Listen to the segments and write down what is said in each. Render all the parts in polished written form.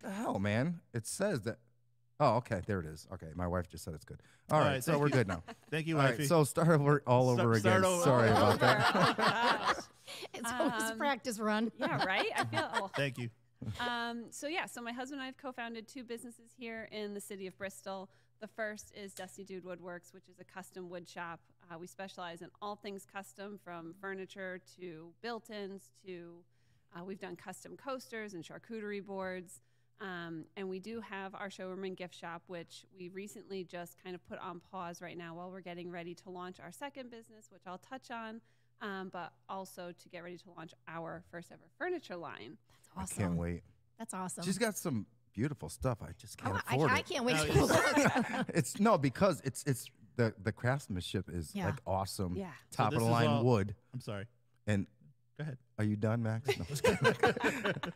the hell, man? It says that. Oh, okay. There it is. Okay. My wife just said it's good. All right. So we're good now. Thank you, all wifey. right. So start over again. Sorry about that. Oh, gosh. It's always a practice run. Yeah, right? I feel. Thank you. So my husband and I have co-founded 2 businesses here in the city of Bristol. The first is Dusty Dude Woodworks, which is a custom wood shop. We specialize in all things custom, from furniture to built-ins to we've done custom coasters and charcuterie boards. And we do have our showroom and gift shop, which we recently just kind of put on pause right now while we're getting ready to launch our second business, which I'll touch on, but also to get ready to launch our first ever furniture line. That's awesome. I can't wait. That's awesome. She's got some beautiful stuff. I just can't afford it. I can't wait to look. Because it's the craftsmanship is like awesome. Yeah. Top of the line wood. I'm sorry. And go ahead. Are you done, Max?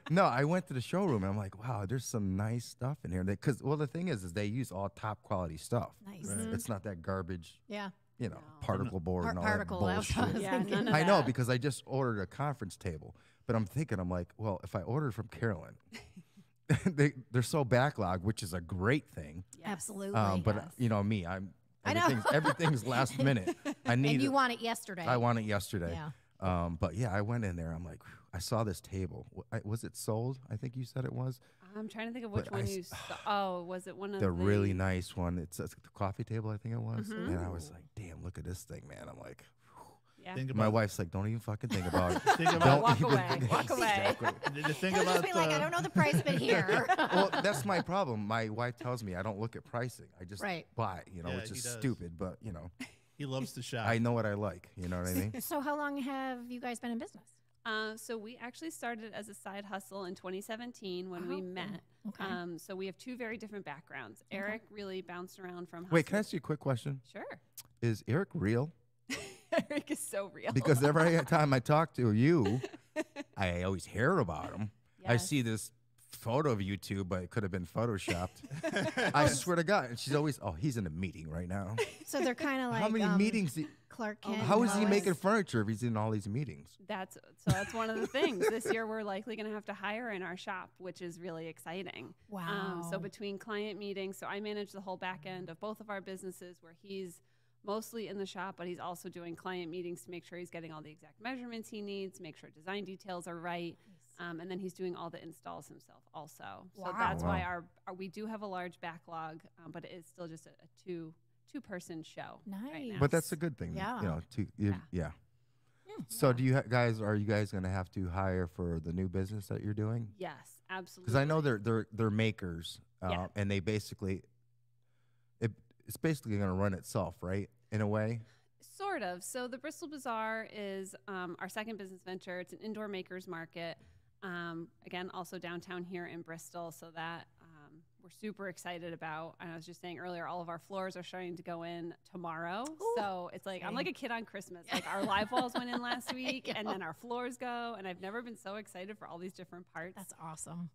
No, I went to the showroom and I'm like, wow, there's some nice stuff in here. Because the thing is they use all top quality stuff. Nice. Right. It's not that garbage. Yeah. You know, particle board and all particle, that bullshit. Yeah, none of I know that. because I just ordered a conference table, but I'm like, well, if I ordered from Carolyn, they're so backlogged, which is a great thing. Yes. Absolutely. But Yes. you know me, I know. everything's last minute. I need and you it. want it yesterday. I want it yesterday. Yeah. But yeah, I went in there. I'm like, I saw this table. Was it sold? I think you said it was. I'm trying to think of which But one you saw. Oh, was it one of The really nice one. It's the coffee table, I think it was. And I was like, damn, look at this thing, man. I'm like, Yeah. Think my about wife's like, don't even fucking think about it. Think about Don't Walk even away. think- Walk away. Exactly. the thing He'll about just be like, I don't know the price, but here. Well, that's my problem. My wife tells me I don't look at pricing. I just Right. buy, Yeah, which he is does. stupid, but he loves to shop. I know what I like. You know what I mean? So how long have you guys been in business? So we actually started as a side hustle in 2017 when we met. Okay. So we have 2 very different backgrounds. Eric really bounced around from Wait, can I hustle- ask you a quick question? Sure. Is Eric real? Eric is so real. Because every time I talk to you, I always hear about him. I Yes. see this photo of you two, but it could have been photoshopped. I swear to God. And she's always, he's in a meeting right now. So they're kind of like How many meetings? Clark Kent. How is he Lois. making furniture if he's in all these meetings? That's one of the things. This year we're likely going to have to hire in our shop, which is really exciting. Wow. So between client meetings, so I manage the whole back end of both of our businesses, where he's mostly in the shop, but he's also doing client meetings to make sure he's getting all the exact measurements he needs, make sure design details are right. And then he's doing all the installs himself also. So Wow. that's why our we do have a large backlog, but it is still just a two-person show. Right now. But that's a good thing. Yeah. Yeah. So are you guys going to have to hire for the new business that you're doing? Yes, absolutely. Because I know they're makers, Yeah. and they basically it's basically going to run itself, right? In a way. Sort of. So the Bristol Bazaar is our second business venture. It's an indoor makers market. Again, also downtown here in Bristol. So that we're super excited about. And I was just saying earlier, all of our floors are starting to go in tomorrow. Ooh. So it's like, I'm like a kid on Christmas. Like our live walls went in last week and then our floors go. And I've never been so excited for all these different parts. That's awesome.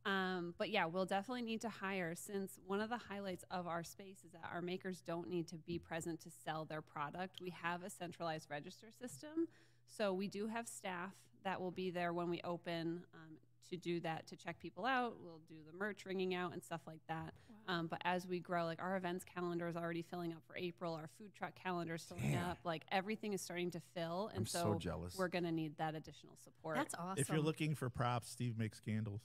But yeah, we'll definitely need to hire, since one of the highlights of our space is that our makers don't need to be present to sell their product. We have a centralized register system. So we do have staff that will be there when we open to do that, to check people out. We'll do the merch ringing out and stuff like that. Wow. But as we grow, like our events calendar is already filling up for April. Our food truck calendar is filling up. Like everything is starting to fill. And I'm so jealous. we're going to need that additional support. That's awesome. If you're looking for props, Steve makes candles.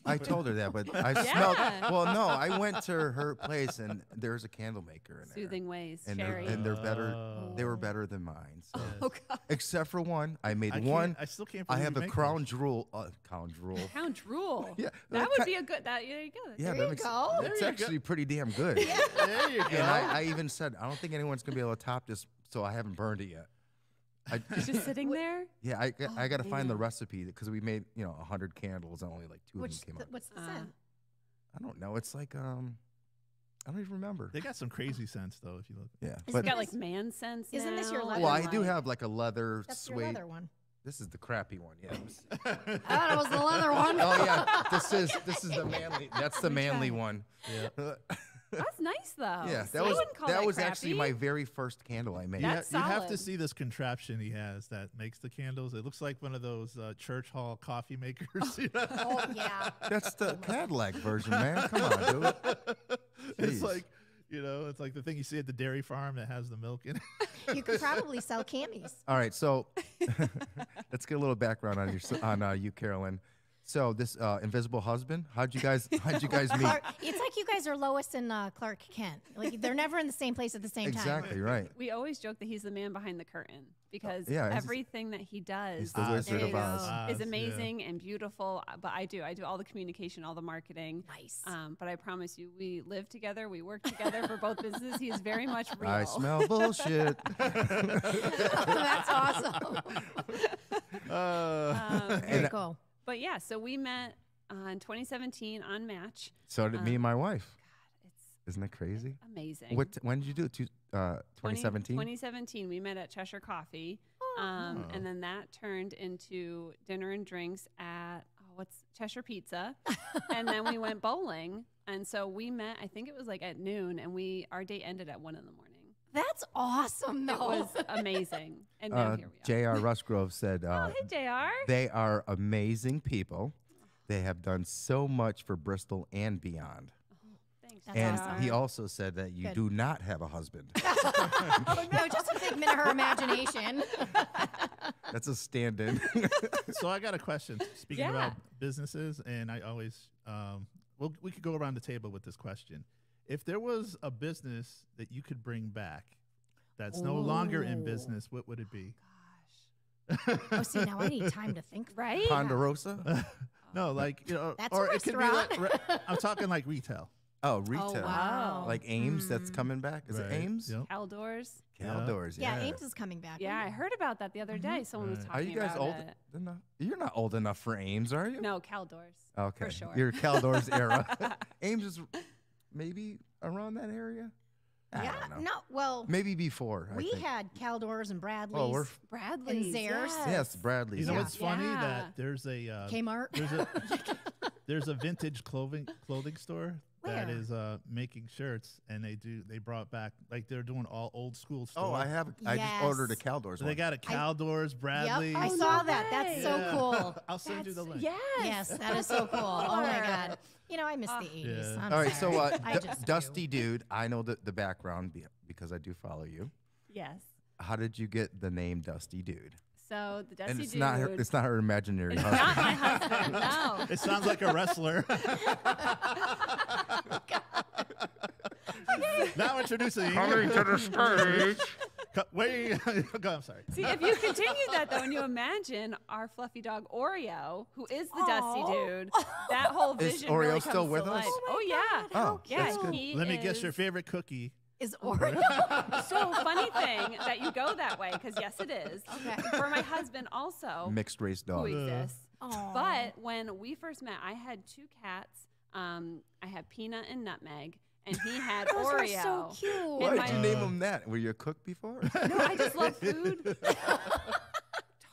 I told her that, but I smelled. Well, no, I went to her place and there's a candle maker in there. Soothing ways, and Sherry. they're better. Oh. They were better than mine. So. Oh, God. Except for one, I made I one. I still can't. I believe have you a make crown those. jewel. Crown jewel. Crown Drool. Yeah, That would be a good. There you go. Yeah, There that you makes, go. It's There you go. actually pretty damn good. There you go. And I even said, I don't think anyone's gonna be able to top this, so I haven't burned it yet. It's just sitting there. Yeah, I got to find the man. recipe because we made 100 candles and only like 2 of them came out. What's the scent? I don't know. It's like I don't even remember. They got some crazy scents though. If you look. Yeah, It's but got like man sense. Isn't this your now, leather well, and, I do like- have like a leather That's your suede. leather one. This is the crappy one. Yeah. I thought it was the leather one. Oh yeah, this is the manly. That's the manly one. Yeah. That's nice though. Yeah, I wouldn't call that was actually crappy. my very first candle I made. That's You have to solid. see this contraption he has that makes the candles. It looks like one of those church hall coffee makers. You know? Oh yeah. That's the Cadillac version, man. Come on, dude. It's Jeez. like, it's like the thing you see at the dairy farm that has the milk in it. You could probably sell camis. All right, so let's get a little background on you, Carolyn. So this invisible husband, how'd you guys meet? It's like you guys are Lois and Clark Kent. Like they're never in the same place at the same time. Exactly right. We always joke that he's the man behind the curtain because yeah, he's- everything that he does He's the Oz. Wizard There of you go. Oz. is Yeah. amazing and beautiful. But I do all the communication, all the marketing. Nice. But I promise you, we live together, we work together for both businesses. He is very much real. I smell bullshit. That's awesome. Very And- cool. But yeah, so we met in 2017 on Match. So did me and my wife. It's Isn't that crazy? amazing. When did you do it? 2017? 2017, we met at Cheshire Coffee. And then that turned into dinner and drinks at Cheshire Pizza. And then we went bowling. And so we met, I think it was like at noon, and our date ended at 1 in the morning. That's awesome, It though. was amazing. And now here we are. J.R. Rusgrove said, Oh, hey, JR. they are amazing people. They have done so much for Bristol and beyond. Thanks, That's And awesome. he also said that you Good. do not have a husband. No, just a figment of her imagination. That's a stand-in. So I got a question. Speaking Yeah. about businesses, and I always, we could go around the table with this question. If there was a business that you could bring back that's no longer in Ooh. business, what would it be? Oh, see, now I need time to think. Right? Ponderosa? No, like, That's or a it could be restaurant. like, I'm talking like retail. Oh, retail. wow. Like Ames that's coming back? Is Right. it Ames? Yep. Caldors. Caldors, Yeah, yeah. Ames is coming back. Yeah, I heard about that the other day. Someone was Right. Are talking you guys about old it. enough? You're not old enough for Ames, are you? No, Caldors. Okay. For sure. You're Caldors era. Ames is maybe around that area? I Yeah, don't know. no, well, Maybe before. I we think. had Caldors and Bradley's, Oh, we're Bradley's. Zaire's. yes, Bradley's. You know Yeah. what's funny? Yeah. That there's a Kmart. there's a vintage clothing store that Where? is making shirts, and they brought back, like, they're doing all old school store. Oh, I just Yes. ordered a Caldors So one. they got a Caldors, Bradley's. Yep, I Oh, saw no that. That's way. so Yeah. cool. I'll send you the link. Yes. Yes, that is so cool. Oh my Sure. God. You know, I miss the 80s. Yeah. I'm All right, so sorry. I just do. Dusty Dude, I know the background because I do follow you. Yes. How did you get the name Dusty Dude? So the Dusty And it's Dude. not her. It's not her imaginary It's husband. not my husband. No. It sounds like a wrestler. Now introducing Coming to the stage. Wait, go. I'm sorry. See, if you continue that though, and you imagine our fluffy dog Oreo, who is the Dusty Aw. Dude, that whole Is vision Oreo really still comes with to us? life. Oh my yeah. God, how Oh, Yeah, that's good. he Let me guess your is- favorite cookie. Is Oreo. So funny thing that you go that way, because yes, it is. Okay. For my husband also, Mixed race who dog. exists. Aw. But when we first met, I had 2 cats. I had Peanut and Nutmeg, and he had Those are Oreo. so cute. Why And did you my- name him that? Were you a cook before? No, I just love food.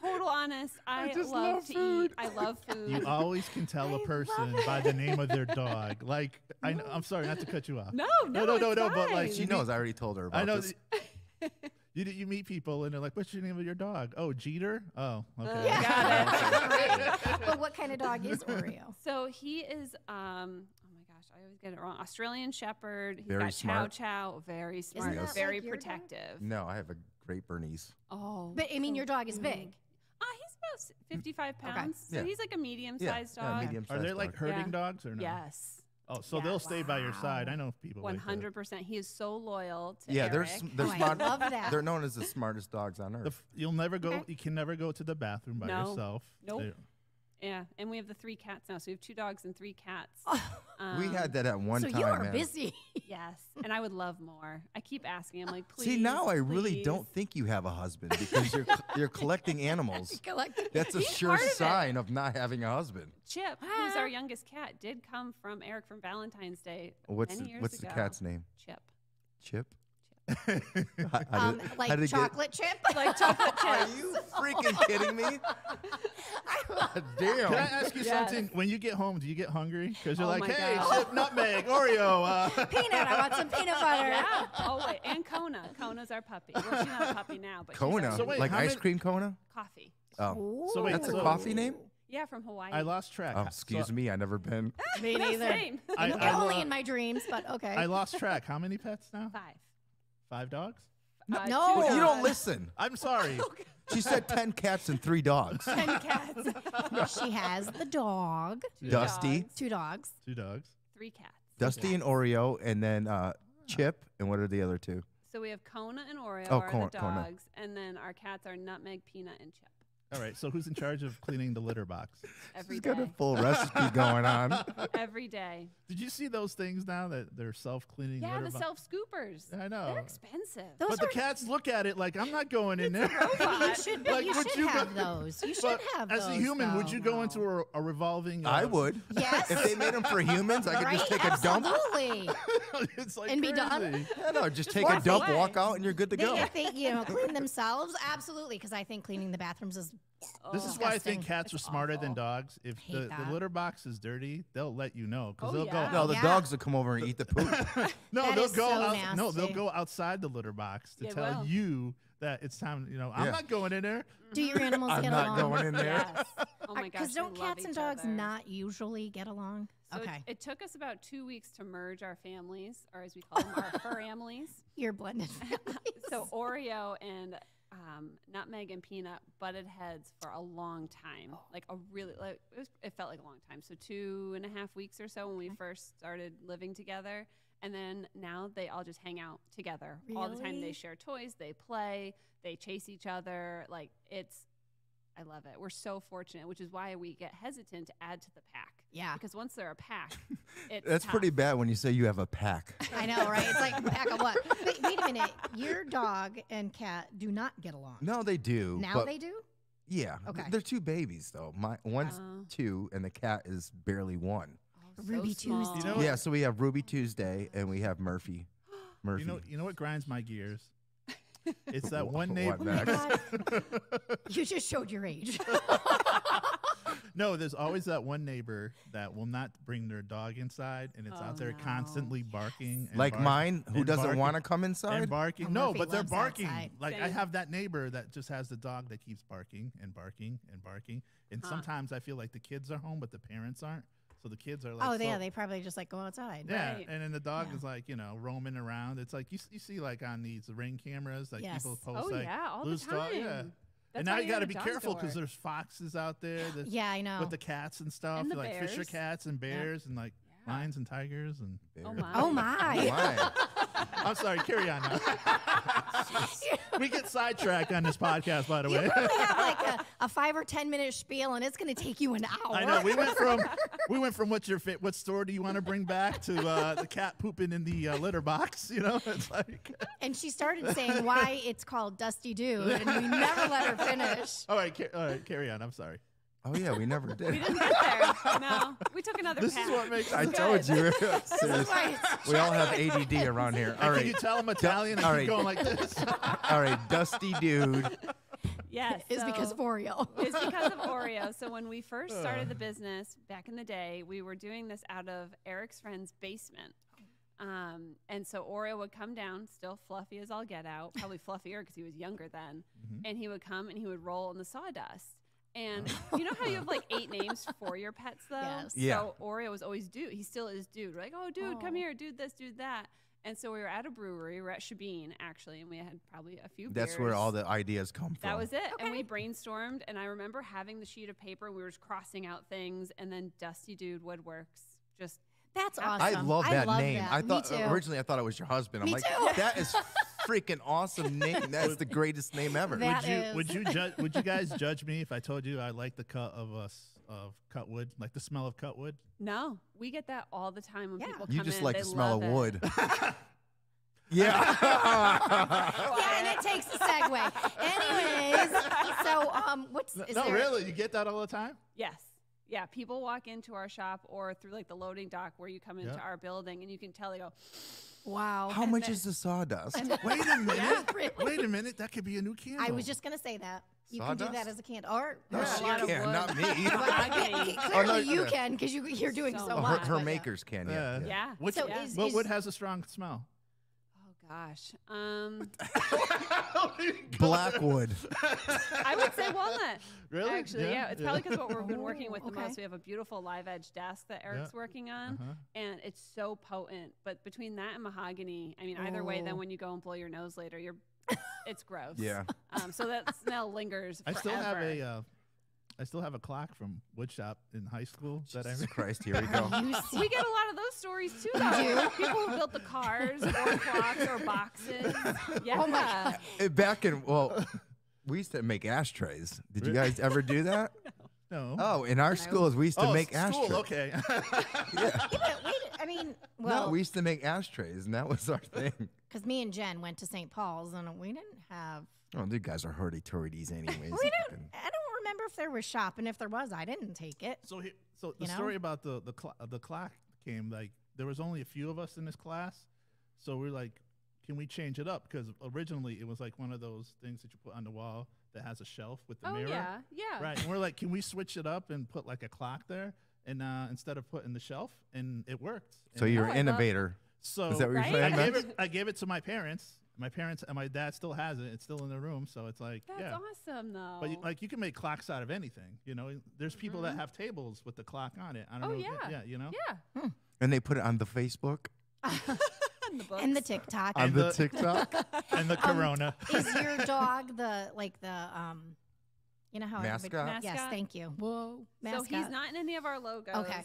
Total honest. I just love love to food. eat. I love food. You always can tell a person by the name of their dog. Like, I'm sorry not to cut you off. No, no, it's but like fine. She knows. I already told her about I know. this. You meet people and they're like, "What's your name of your dog?" Oh, Jeter. Oh, okay. Yeah. Got it. Great. But what kind of dog is Oreo? So he is, oh my gosh, I always get it wrong. Australian Shepherd. He's Very got smart. Chow Chow. Very smart. that Very like your dog? protective. No, I have a great Bernese. Oh. But I mean, so your dog is cute. big. He's about 55 Okay. pounds. So Yeah. he's like a medium-sized Yeah, dog. medium Are they like herding Yeah. dogs or no? Yes. Oh, so Yeah. they'll stay by your side. Wow. I know people. like that. 100%. He is so loyal to Yeah, Eric. they're Oh, I smart. love that. They're known as the smartest dogs on earth. You'll never go. Okay. You can never go to the bathroom by No. yourself. Nope. They- Yeah, and we have the 3 cats now. So we have 2 dogs and 3 cats. We had that at one So time. you are man. busy. Yes, and I would love more. I keep asking. I'm like, please. See, now I really please. don't think you have a husband because you're collecting animals. That's a He's sure part of it. sign of not having a husband. Chip, who's our youngest cat, did come from Eric from Valentine's Day What's many years what's the ago. cat's name? Chip. Chip. How Like did it get- chocolate chip. Like chocolate Are chips. you freaking kidding me? Damn. Can I ask you Yes. something? When you get home, do you get hungry? Because you're Oh like, my hey, God. chip, nutmeg, Oreo. Peanut. I want some peanut butter. Yeah. Oh wait, and Kona. Kona's our puppy. Well, she's not a puppy now, but she's Kona, our So wait, like how ice many- cream Kona? coffee. Oh, So wait, that's a so- coffee name? Yeah, from Hawaii. I lost track. Oh, excuse So me, I never been. Me No, neither. same. Only in my dreams, but okay. I lost track. How many pets now? 5. 5 dogs? No. two Well, you don't dogs. listen. I'm sorry. She said 10 cats and 3 dogs. 10 cats. She has the dog, Two Dusty. dogs, 2 dogs. 2 dogs. 3 cats. Dusty and Oreo, and then Chip, and what are the other 2? So we have Kona and Oreo Oh, are Kona- the Kona. dogs, and then our cats are Nutmeg, Peanut, and Chip. All right. So who's in charge of cleaning the litter box? Every She's day. got a full recipe going on. Every day. Did you see those things now that they're self-cleaning Yeah, litter the box? self-scoopers. I know. They're expensive. Those But the are cats look at it like, I'm not going in there. you should, Like, you would should you have go- those. You should But have as those. a human, would though. you go into a revolving? I would. Yes. If they made them for humans, I could Right? just take a dump. Absolutely. It's like And be crazy. done? Yeah, no, just take walk a dump, away. walk out, and you're good to go. If they, clean themselves, absolutely. Because I think cleaning the bathrooms is This is why I think Disgusting. cats are It's smarter than awful. dogs. If Hate the that. litter box is dirty, they'll let you know because Oh, they'll yeah. go. No, the Yeah. dogs will come over and eat the poop. No, That they'll is go. so out, no, they'll nasty. go outside the litter box to They tell will. you that it's time. I'm Yeah. not going in there. Do your animals I'm get not along? going in there. Yes. Oh my gosh. Because they don't love cats and each dogs other. not usually get along? So Okay. It took us about 2 weeks to merge our families, or as we call them, our fur families. You're blended families. So Oreo and Nutmeg and Peanut butted heads for a long time, like a really, like it felt like a long time. So 2.5 weeks or so when we first started living together, and then now they all just hang out together all the time. They Really? share toys, they play, they chase each other. Like I love it. We're so fortunate, which is why we get hesitant to add to the pack. Yeah. Because once they're a pack, it's That's tough. pretty bad when you say you have a pack. I know, right? It's like, back of what? Wait a minute. Your dog and cat do not get along. No, they do. Now but they do? Yeah. Okay. They're 2 babies, though. One's Oh. 2, and the cat is barely 1. Oh, Ruby small. Tuesday. You know Yeah, so we have Ruby Tuesday, and we have Murphy. Murphy. You know what grinds my gears? It's that What one neighbor. Oh my next? God. You just showed your age. No, there's always that one neighbor that will not bring their dog inside, and it's Oh, out there no. constantly barking. And Like barking mine, who and doesn't barking want to come and inside? barking. Oh, No, Murphy but they're loves barking. outside. Like I Same. have that neighbor that just has the dog that keeps barking and barking and barking. And Huh. sometimes I feel like the kids are home, but the parents aren't. So the kids are like, Oh, so- yeah, they probably just like go outside. yeah, Right. and then the dog Yeah. is like, roaming around. It's like you see like on these Ring cameras, like Yes. people post Oh like yeah, all the loose time. dog. Yeah. That's And now why you got to have a be dog careful because door. there's foxes out there that, Yeah, I know. with the cats and stuff, And the like Fisher bears. cats and bears and like Yeah. lions and tigers and. Oh Bear. my. Oh, my. Why? I'm sorry, carry on now. We get sidetracked on this podcast, by the You way. probably have like a 5 or 10 minute spiel, and it's going to take you an hour. I know we went from what store do you want to bring back to the cat pooping in the litter box. It's like. And she started saying why it's called Dusty Dude, and we never let her finish. All right, carry on. I'm sorry. Oh, yeah, we never did. We didn't get there. No, we took another This pack. is what makes. I Good. told you. This is why it's We all have ADD around here. All Can you right. tell I'm Italian? I all keep right. going like this. All right, Dusty Dude. Yes, is because of Oreo. It's because of Oreo. So when we first started the business back in the day, we were doing this out of Eric's friend's basement. And so Oreo would come down, still fluffy as all get out, probably fluffier because he was younger then. And he would come and he would roll in the sawdust. And you know how you have like 8 names for your pets though? Yes. Yeah. So Oreo was always Dude. He still is Dude. We're like, oh, Dude, come Oh. here, dude this, dude that. And so we were at a brewery. We were at Shabine, actually, and we had probably a few That's beers. where all the ideas come from. That was it. And Okay. we brainstormed, and I remember having the sheet of paper, and we were just crossing out things, and then Dusty Dude Woodworks just That's I awesome. I love that love name. That. I thought Me too. originally I thought it was your husband. I'm Me like, too. that is freaking awesome name. That's the greatest name ever. That Would you is. would you guys judge me if I told you I like the cut of cut wood, like the smell of cut wood? no. We get that all the time when Yeah. people You come just in. like they the smell love of it. wood. Yeah. Yeah, and it takes a segue. Anyways, so what's is No, there? really, you get that all the time. Yes. Yeah, people walk into our shop or through like the loading dock where you come into our building, and you can tell they go, Wow. How much is the sawdust? Wait a minute. Really? Wait a minute. That could be a new candle. I was just going to say that. You can do that Sawdust? as a candle. Or No, Yeah, she a lot of can, wood. not me. Mahogany. clearly no, you yeah. can because you're doing so, So Oh, much. her but yeah. makers can, yeah. Yeah. Which, So Yeah. is- what wood has a strong smell? Oh gosh. Blackwood. I would say walnut. Really? Actually, yeah. It's probably because what we've been working with the okay. most. We have a beautiful live edge desk that Eric's working on, and it's so potent. But between that and mahogany, I mean, either way, then Oh. when you go and blow your nose later, it's gross. Yeah. So that smell lingers I forever. still have a clock from woodshop in high school that I Jesus Christ, here we go. We get a lot of those stories too, though. People who built the cars or clocks or boxes. Yeah. Oh my God. Back in, we used to make ashtrays. Did you guys ever do that? no. Oh, in our schools, we used to make school, ashtrays. okay. Yeah, but wait, I mean, No, well, we used to make ashtrays, and that was our thing. because me and Jen went to St. Paul's and we didn't have. Oh, you guys are hurdy-turdies anyways. We didn't. I don't remember if there was shop, and if there was, I didn't take it. So the You know? story about the clock came like there was only a few of us in this class, so we're like, can we change it up? Because originally it was like one of those things that you put on the wall that has a shelf with the Oh mirror. yeah. Right. And we're like, can we switch it up and put like a clock there, and instead of putting the shelf, and it worked. So And you're Oh, I an love- innovator. so Is that what you're Right? saying, Max? I gave it to my parents. My parents and my dad still has it. It's still in the room, so it's like, That's yeah. awesome, though. But you can make clocks out of anything. You know, there's people that have tables with the clock on it. I don't Oh, know. yeah. Yeah, you know. Yeah. And they put it on the Facebook, In the books. And the TikTok. on And the the- TikTok. And the Corona. Is your dog you know how everybody- Mascot? Yes, Mascot? thank you. Whoa, So mascot. he's not in any of our logos. Okay.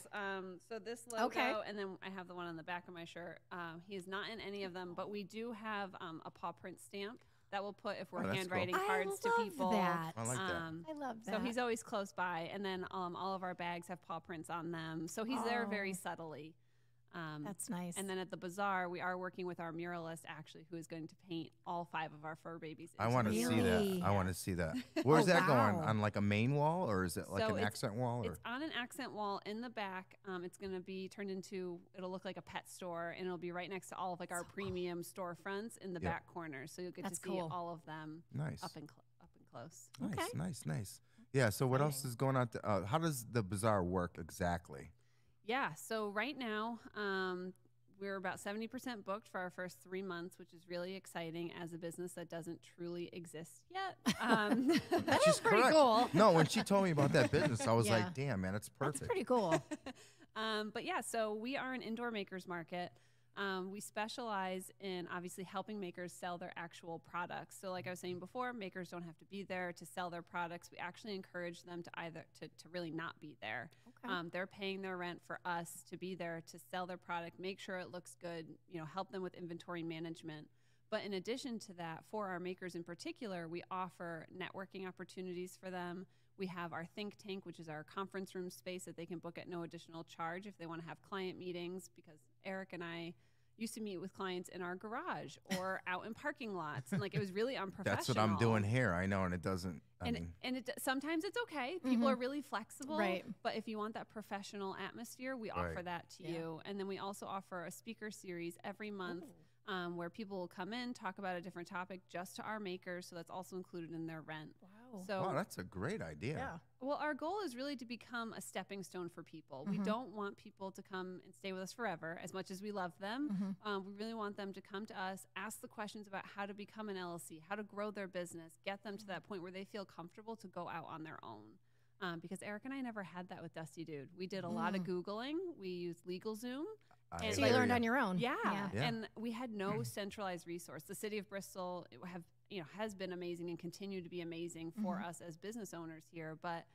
So this logo, Okay. and then I have the one on the back of my shirt. He is not in any of them, but we do have a paw print stamp that we'll put if we're Oh, that's handwriting cool. cards I to love people. that. I like that. I love that. So he's always close by, and then all of our bags have paw prints on them. So he's there very Oh. subtly. That's nice. And then at the bazaar, we are working with our muralist actually, who is going to paint all 5 of our fur babies. I into want to see Really? that. I want to see that. Where's Oh, that going? wow. On like a main wall, or is it like So an it's- accent wall? Or? It's on an accent wall in the back. It's going to be turned into, it'll look like a pet store, and it'll be right next to all of like our premium storefronts in the Yep. back corner. So you'll get That's to see cool. all of them Nice. up and close. Nice, Okay. nice. Yeah. So what else Exciting. is going on? How does the bazaar work exactly? Yeah. So right now, we're about 70% booked for our first 3 months, which is really exciting as a business that doesn't truly exist yet. That She's is pretty correct. cool. No, when she told me about that business, I was Yeah. like, damn, man, it's That's perfect. pretty cool. But yeah, so we are an indoor makers market. We specialize in obviously helping makers sell their actual products. So like I was saying before, makers don't have to be there to sell their products. We actually encourage them to either to really not be there. Okay. They're paying their rent for us to be there to sell their product, make sure it looks good, help them with inventory management. But in addition to that, for our makers in particular, we offer networking opportunities for them. We have our think tank, which is our conference room space that they can book at no additional charge if they want to have client meetings, because Eric and I used to meet with clients in our garage or out in parking lots. And it was really unprofessional. That's what I'm doing here. I know, and it doesn't. Sometimes it's okay. People are really flexible. Right. But if you want that professional atmosphere, we offer Right. that to Yeah. you. And then we also offer a speaker series every month where people will come in, talk about a different topic just to our makers. So that's also included in their rent. Wow. So Wow, that's a great idea. Yeah. well, our goal is really to become a stepping stone for people. We don't want people to come and stay with us forever, as much as we love them. We really want them to come to us, ask the questions about how to become an LLC, how to grow their business, get them to that point where they feel comfortable to go out on their own. Because Eric and I never had that with Dusty Dude. We did a lot of Googling. We used LegalZoom. I So you hear learned ya. on your own. Yeah. Yeah. And we had no centralized resource. The city of Bristol has been amazing and continue to be amazing for us as business owners here. But,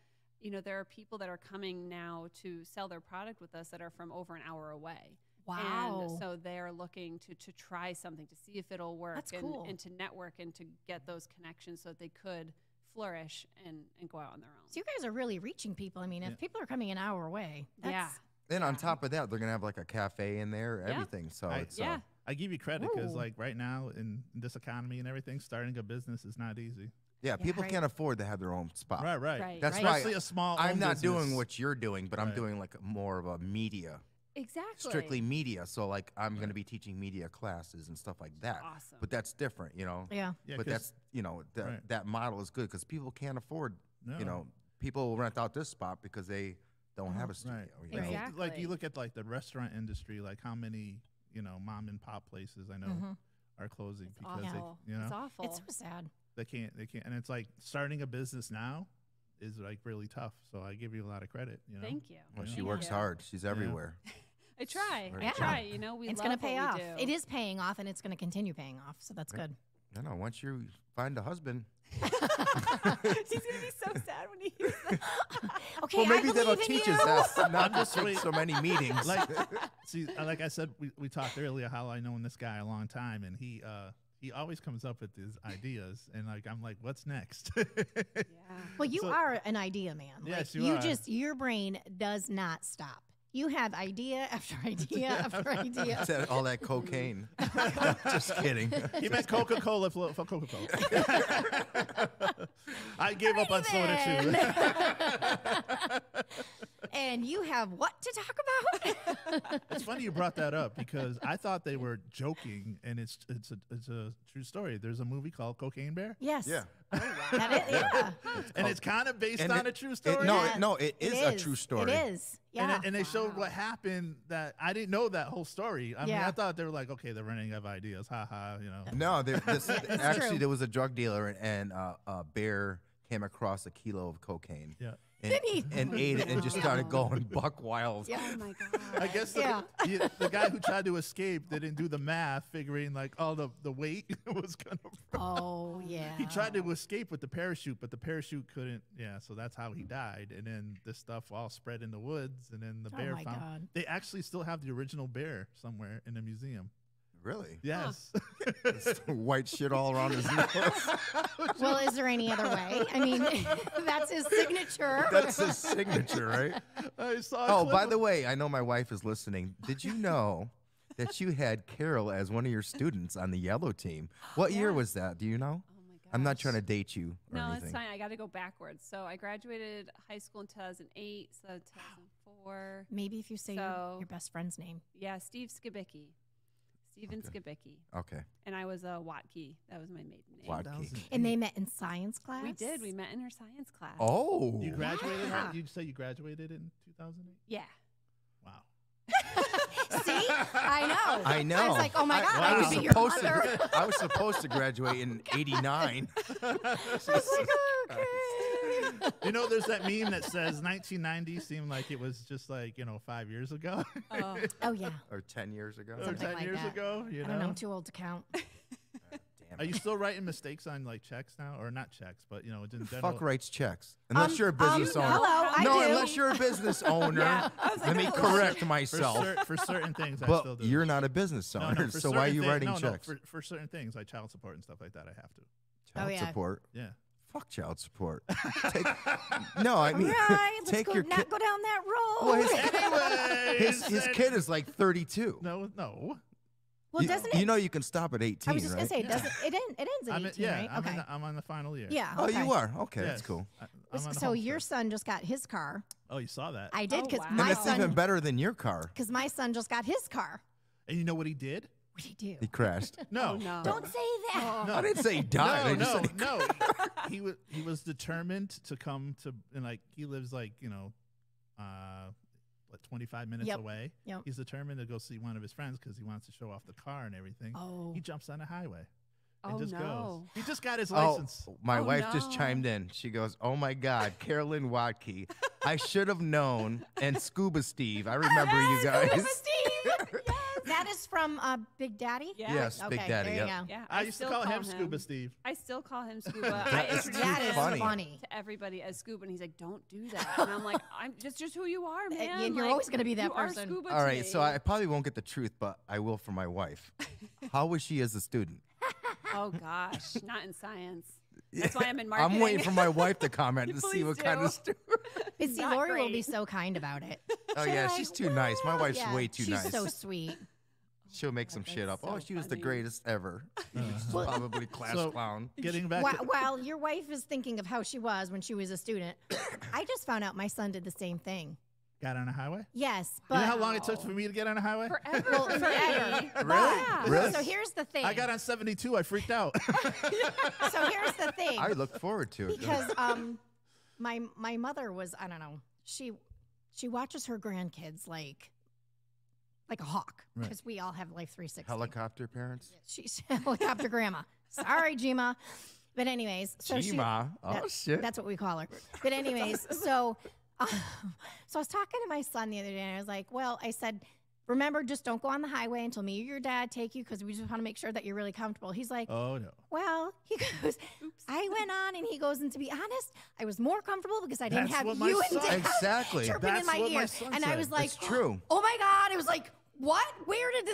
there are people that are coming now to sell their product with us that are from over an hour away. Wow. And so they're looking to try something, to see if it'll work. That's and, cool. and to network and to get those connections so that they could flourish and go out on their own. So you guys are really reaching people. I mean, if people are coming an hour away, that's, Then on top of that, they're gonna have like a cafe in there, Yeah. everything. So it's Yeah. I give you credit because, Ooh. right now in this economy and everything, starting a business is not easy. Yeah, people right. can't afford to have their own spot. Right. Right. That's Right. why Especially a small. I'm owned not business. doing what you're doing, but I'm Right. doing like more of a media, Exactly. strictly media. So like I'm going to be teaching media classes and stuff like that. Awesome. But that's different, you know. Yeah. Yeah, But 'cause- that's Right. that model is good because people can't afford. No. You know, people will rent out this spot because they don't have a studio. Right. You know? Exactly. Like you look at like the restaurant industry, like how many mom and pop places I know Mhm. are closing It's because awful. they It's awful. It's so sad. they can't, and it's like starting a business now is like really tough. So I give you a lot of credit. Thank you. Well, she Thank works you. hard. She's everywhere. I try. Right. I Yeah. try. You know, we It's love going to pay what off. we do. It is paying off, and it's going to continue paying off. So that's Right. good. I know. Once you find a husband, He's gonna be so sad when he hears that. Okay, well, maybe I that'll believe in teach you. us not I'm to just take wait- so many meetings. Like, see, like I said, we talked earlier how I known this guy a long time, and he always comes up with his ideas, and like I'm like, what's next? Yeah. Well, you So- are an idea man. Yes, like, you are. just your brain does not stop. You have idea after idea after idea. It's all that cocaine. Just kidding. He meant Coca-Cola for Coca-Cola. I gave up on soda too. And you have what to talk about? It's funny you brought that up because I thought they were joking, and it's a true story. There's a movie called Cocaine Bear, Yes. Yeah. That is, yeah. and it's kind of based And on it- a true story. It is a true story. It is. Yeah. And they showed what happened. That I didn't know that whole story. I mean, Yeah. I thought they were like, okay, they're running out of ideas, ha ha. No, actually, true. there was a drug dealer, and a bear came across a kilo of cocaine. Yeah. And ate it and just started going buck wild. Yeah. Oh my god. I guess the guy who tried to escape didn't do the math, figuring like all the weight was gonna. Oh, yeah. He tried to escape with the parachute, but the parachute couldn't. Yeah, so that's how he died. And then this stuff all spread in the woods, and then the Oh bear my found. God. They actually still have the original bear somewhere in the museum. Really? Yes. White shit all around his nose. Well, is there any other way? I mean, that's his signature. That's his signature, right? I saw. Oh, by the way, I know my wife is listening. Did you know that you had Carol as one of your students on the yellow team? What year Yeah. was that? Do you know? Oh my god. I'm not trying to date you or No, anything. it's fine. I got to go backwards. So I graduated high school in 2008, so 2004. Maybe if you say So- your best friend's name. Yeah, Steve Skibicki. Steven Okay. Skibicki. Okay. And I was a Watkey. That was my maiden name. Wadkey. And they met in science class? We did. We met in her science class. Oh. You graduated. Yeah. You say you graduated in 2008. Yeah. Wow. See? I know. I know. I was like, oh my God, I I was could be your supposed mother. to. I was supposed to graduate in '89. I was like, okay. There's that meme that says 1990 seemed like it was just like 5 years ago, Oh, Oh, yeah. Or 10 years ago. or Something 10 like years that. ago. I don't know. I'm too old to count. Damn Are it. you still writing mistakes on like checks now, or not checks, but in general? Fuck writes checks. Unless you're a business owner. Hello, I no, do. unless you're a business owner. Yeah, I was like, Let me oh. correct for, myself. for certain things, I still But do. you're not a business No, owner, for so why are certain you thi- writing no, checks? No, for certain things like child support and stuff like that, I have to. Child Oh, yeah. support. Yeah. Fuck child support. No, I mean, right, let's take go, your not kid. go down that road. Well, Anyways, his kid is like 32. No. Well, you, doesn't you it? know you can stop at 18, I was just right? going to say, it ends at 18, right? I'm, Okay. I'm on the final year. Yeah. Oh, okay. you are? Okay, Yes. that's cool. I'm on the So home your stretch. son just got his car. Oh, you saw that. I did Oh, because wow. And my it's even son, better than your car. because my son just got his car. And you know what he did? What did he do? He crashed. No. Oh, no. Don't say that. No. I didn't say he died. I just said he No. He was determined to come to, and like he lives like 25 minutes Yep. away. Yep. He's determined to go see one of his friends because he wants to show off the car and everything. Oh. He jumps on the highway and Oh, just no. goes. He just got his Oh, license. my Oh, wife just no. chimed in. She goes, "Oh my God, Carolyn Watkey. I should have known." And Scuba Steve. I remember you guys. Steve. That is from Big Daddy? Yeah. Yes, Okay, Big Daddy. there you Yep. go. Yeah. I used to still call him Scuba Steve. I still call him Scuba. I That is introduce too That is funny. funny. to everybody as Scuba, and he's like, "Don't do that." And I'm like, "I'm just who you are, man. and you're Like, always gonna be that you person. Are Scuba All to right, so me. I probably won't get the truth, but I will for my wife. How was she as a student? Oh gosh, not in science. That's why I'm in marketing. I'm waiting for my wife to comment You to see please what kind do. of student. But see, Not Lori will be great. so kind about it. Oh She'll yeah, be she's like, too nice. My "Well," wife's yeah, way too she's nice. so sweet. She'll make some shit up. that's Oh, so she was the funny. greatest ever. She's Well- probably class So- clown. Getting back to While your wife is thinking of how she was when she was a student, I just found out my son did the same thing. got on a highway. Yes, You but know how long it took for me to get on a highway? Forever. well, for me. forever. Yeah. Really? So here's the thing. I got on 72. I freaked out. So here's the thing. I look forward to it. Because my mother was, I don't know, she watches her grandkids like a hawk, Right. because we all have Life 360. Helicopter parents. She's helicopter grandma. Sorry, Gima. But anyways, so Gima. Oh, shit. That's what we call her. But anyways, so I was talking to my son the other day, and I was like, well, I said, remember, just don't go on the highway until me or your dad take you, because we just want to make sure that you're really comfortable. He's like, Oh no. well, he goes, I went on, and he goes, and to be honest, I was more comfortable because I didn't That's have what my you and son- Dad Exactly. chirping in That's my what my ear. son And I said. was like, It's true. oh my God. I was like, what? Where did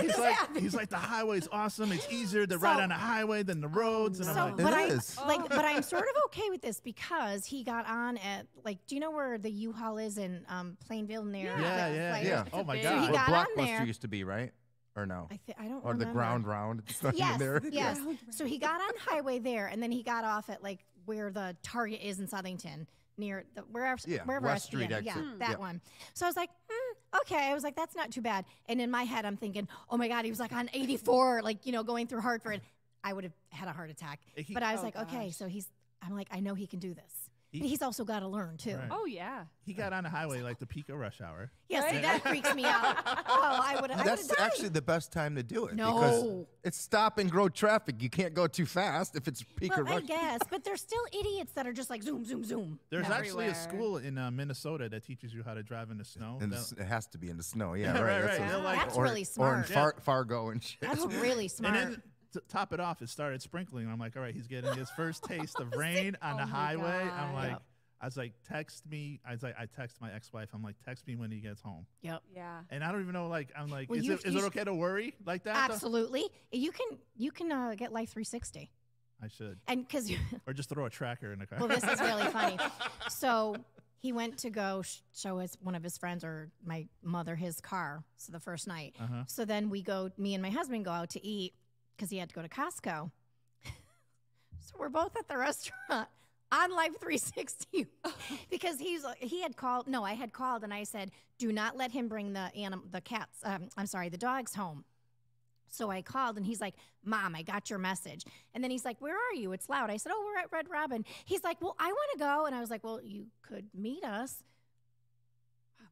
this happen? He's like, the highway's awesome. It's easier to So- ride on a highway than the roads. And So, I'm like, but It I'm is. but I'm sort of okay with this because he got on at do you know where the U-Haul is in Plainville near? yeah, the yeah, flight? yeah. It's Oh a my big- God. He Where got on Blockbuster there. used to be, right? Or no? I don't Or the remember. ground round. It's not Yes, even there. yes. So he got on highway there, and then he got off at where the Target is in Southington, near the wherever Yeah, wherever West at the Street end. Yeah, exit. that Yep. one. So I was like, okay. I was like, that's not too bad. And in my head, I'm thinking, oh my God, he was on 84, going through Hartford. I would have had a heart attack. He- But I was Oh, like, okay, gosh. so I'm like, I know he can do this. He- But he's also got to learn too. Right. Oh yeah. He got on a highway like the peak of rush hour. Yes, see, that freaks me out. Oh, I would have That's died. actually the best time to do it. No. Because it's stop and grow traffic. You can't go too fast if it's peak Well, or I rush. guess, but there's still idiots that are just like zoom, zoom, zoom. There's No. actually a Everywhere. school in Minnesota that teaches you how to drive in the snow. And That- it has to be in the snow. Yeah, Right, right. right. what- They're like- That's or, really Or in smart. Fargo and shit. That's really and smart. then to top it off, it started sprinkling. I'm like, all right, he's getting his first taste of rain on the Oh my highway. I'm God. like, Yep. I was like, text me. I text my ex-wife. I'm like, text me when he gets home. Yep. Yeah. And I don't even know. I'm like, Well, is you- it you okay to worry like that? though? Absolutely. You can get Life 360. I should, And because, or just throw a tracker in the car. well, this is really funny. So he went to go show one of his friends or my mother his car. So the first night. Uh-huh. So then me and my husband go out to eat because he had to go to Costco. So we're both at the restaurant on Life 360 because he had called. No, I had called and I said, do not let him bring the dogs home. So I called and he's like, Mom, I got your message. And then he's like, where are you? It's loud. I said, oh, we're at Red Robin. He's like, well, I want to go. And I was like, well, you could meet us.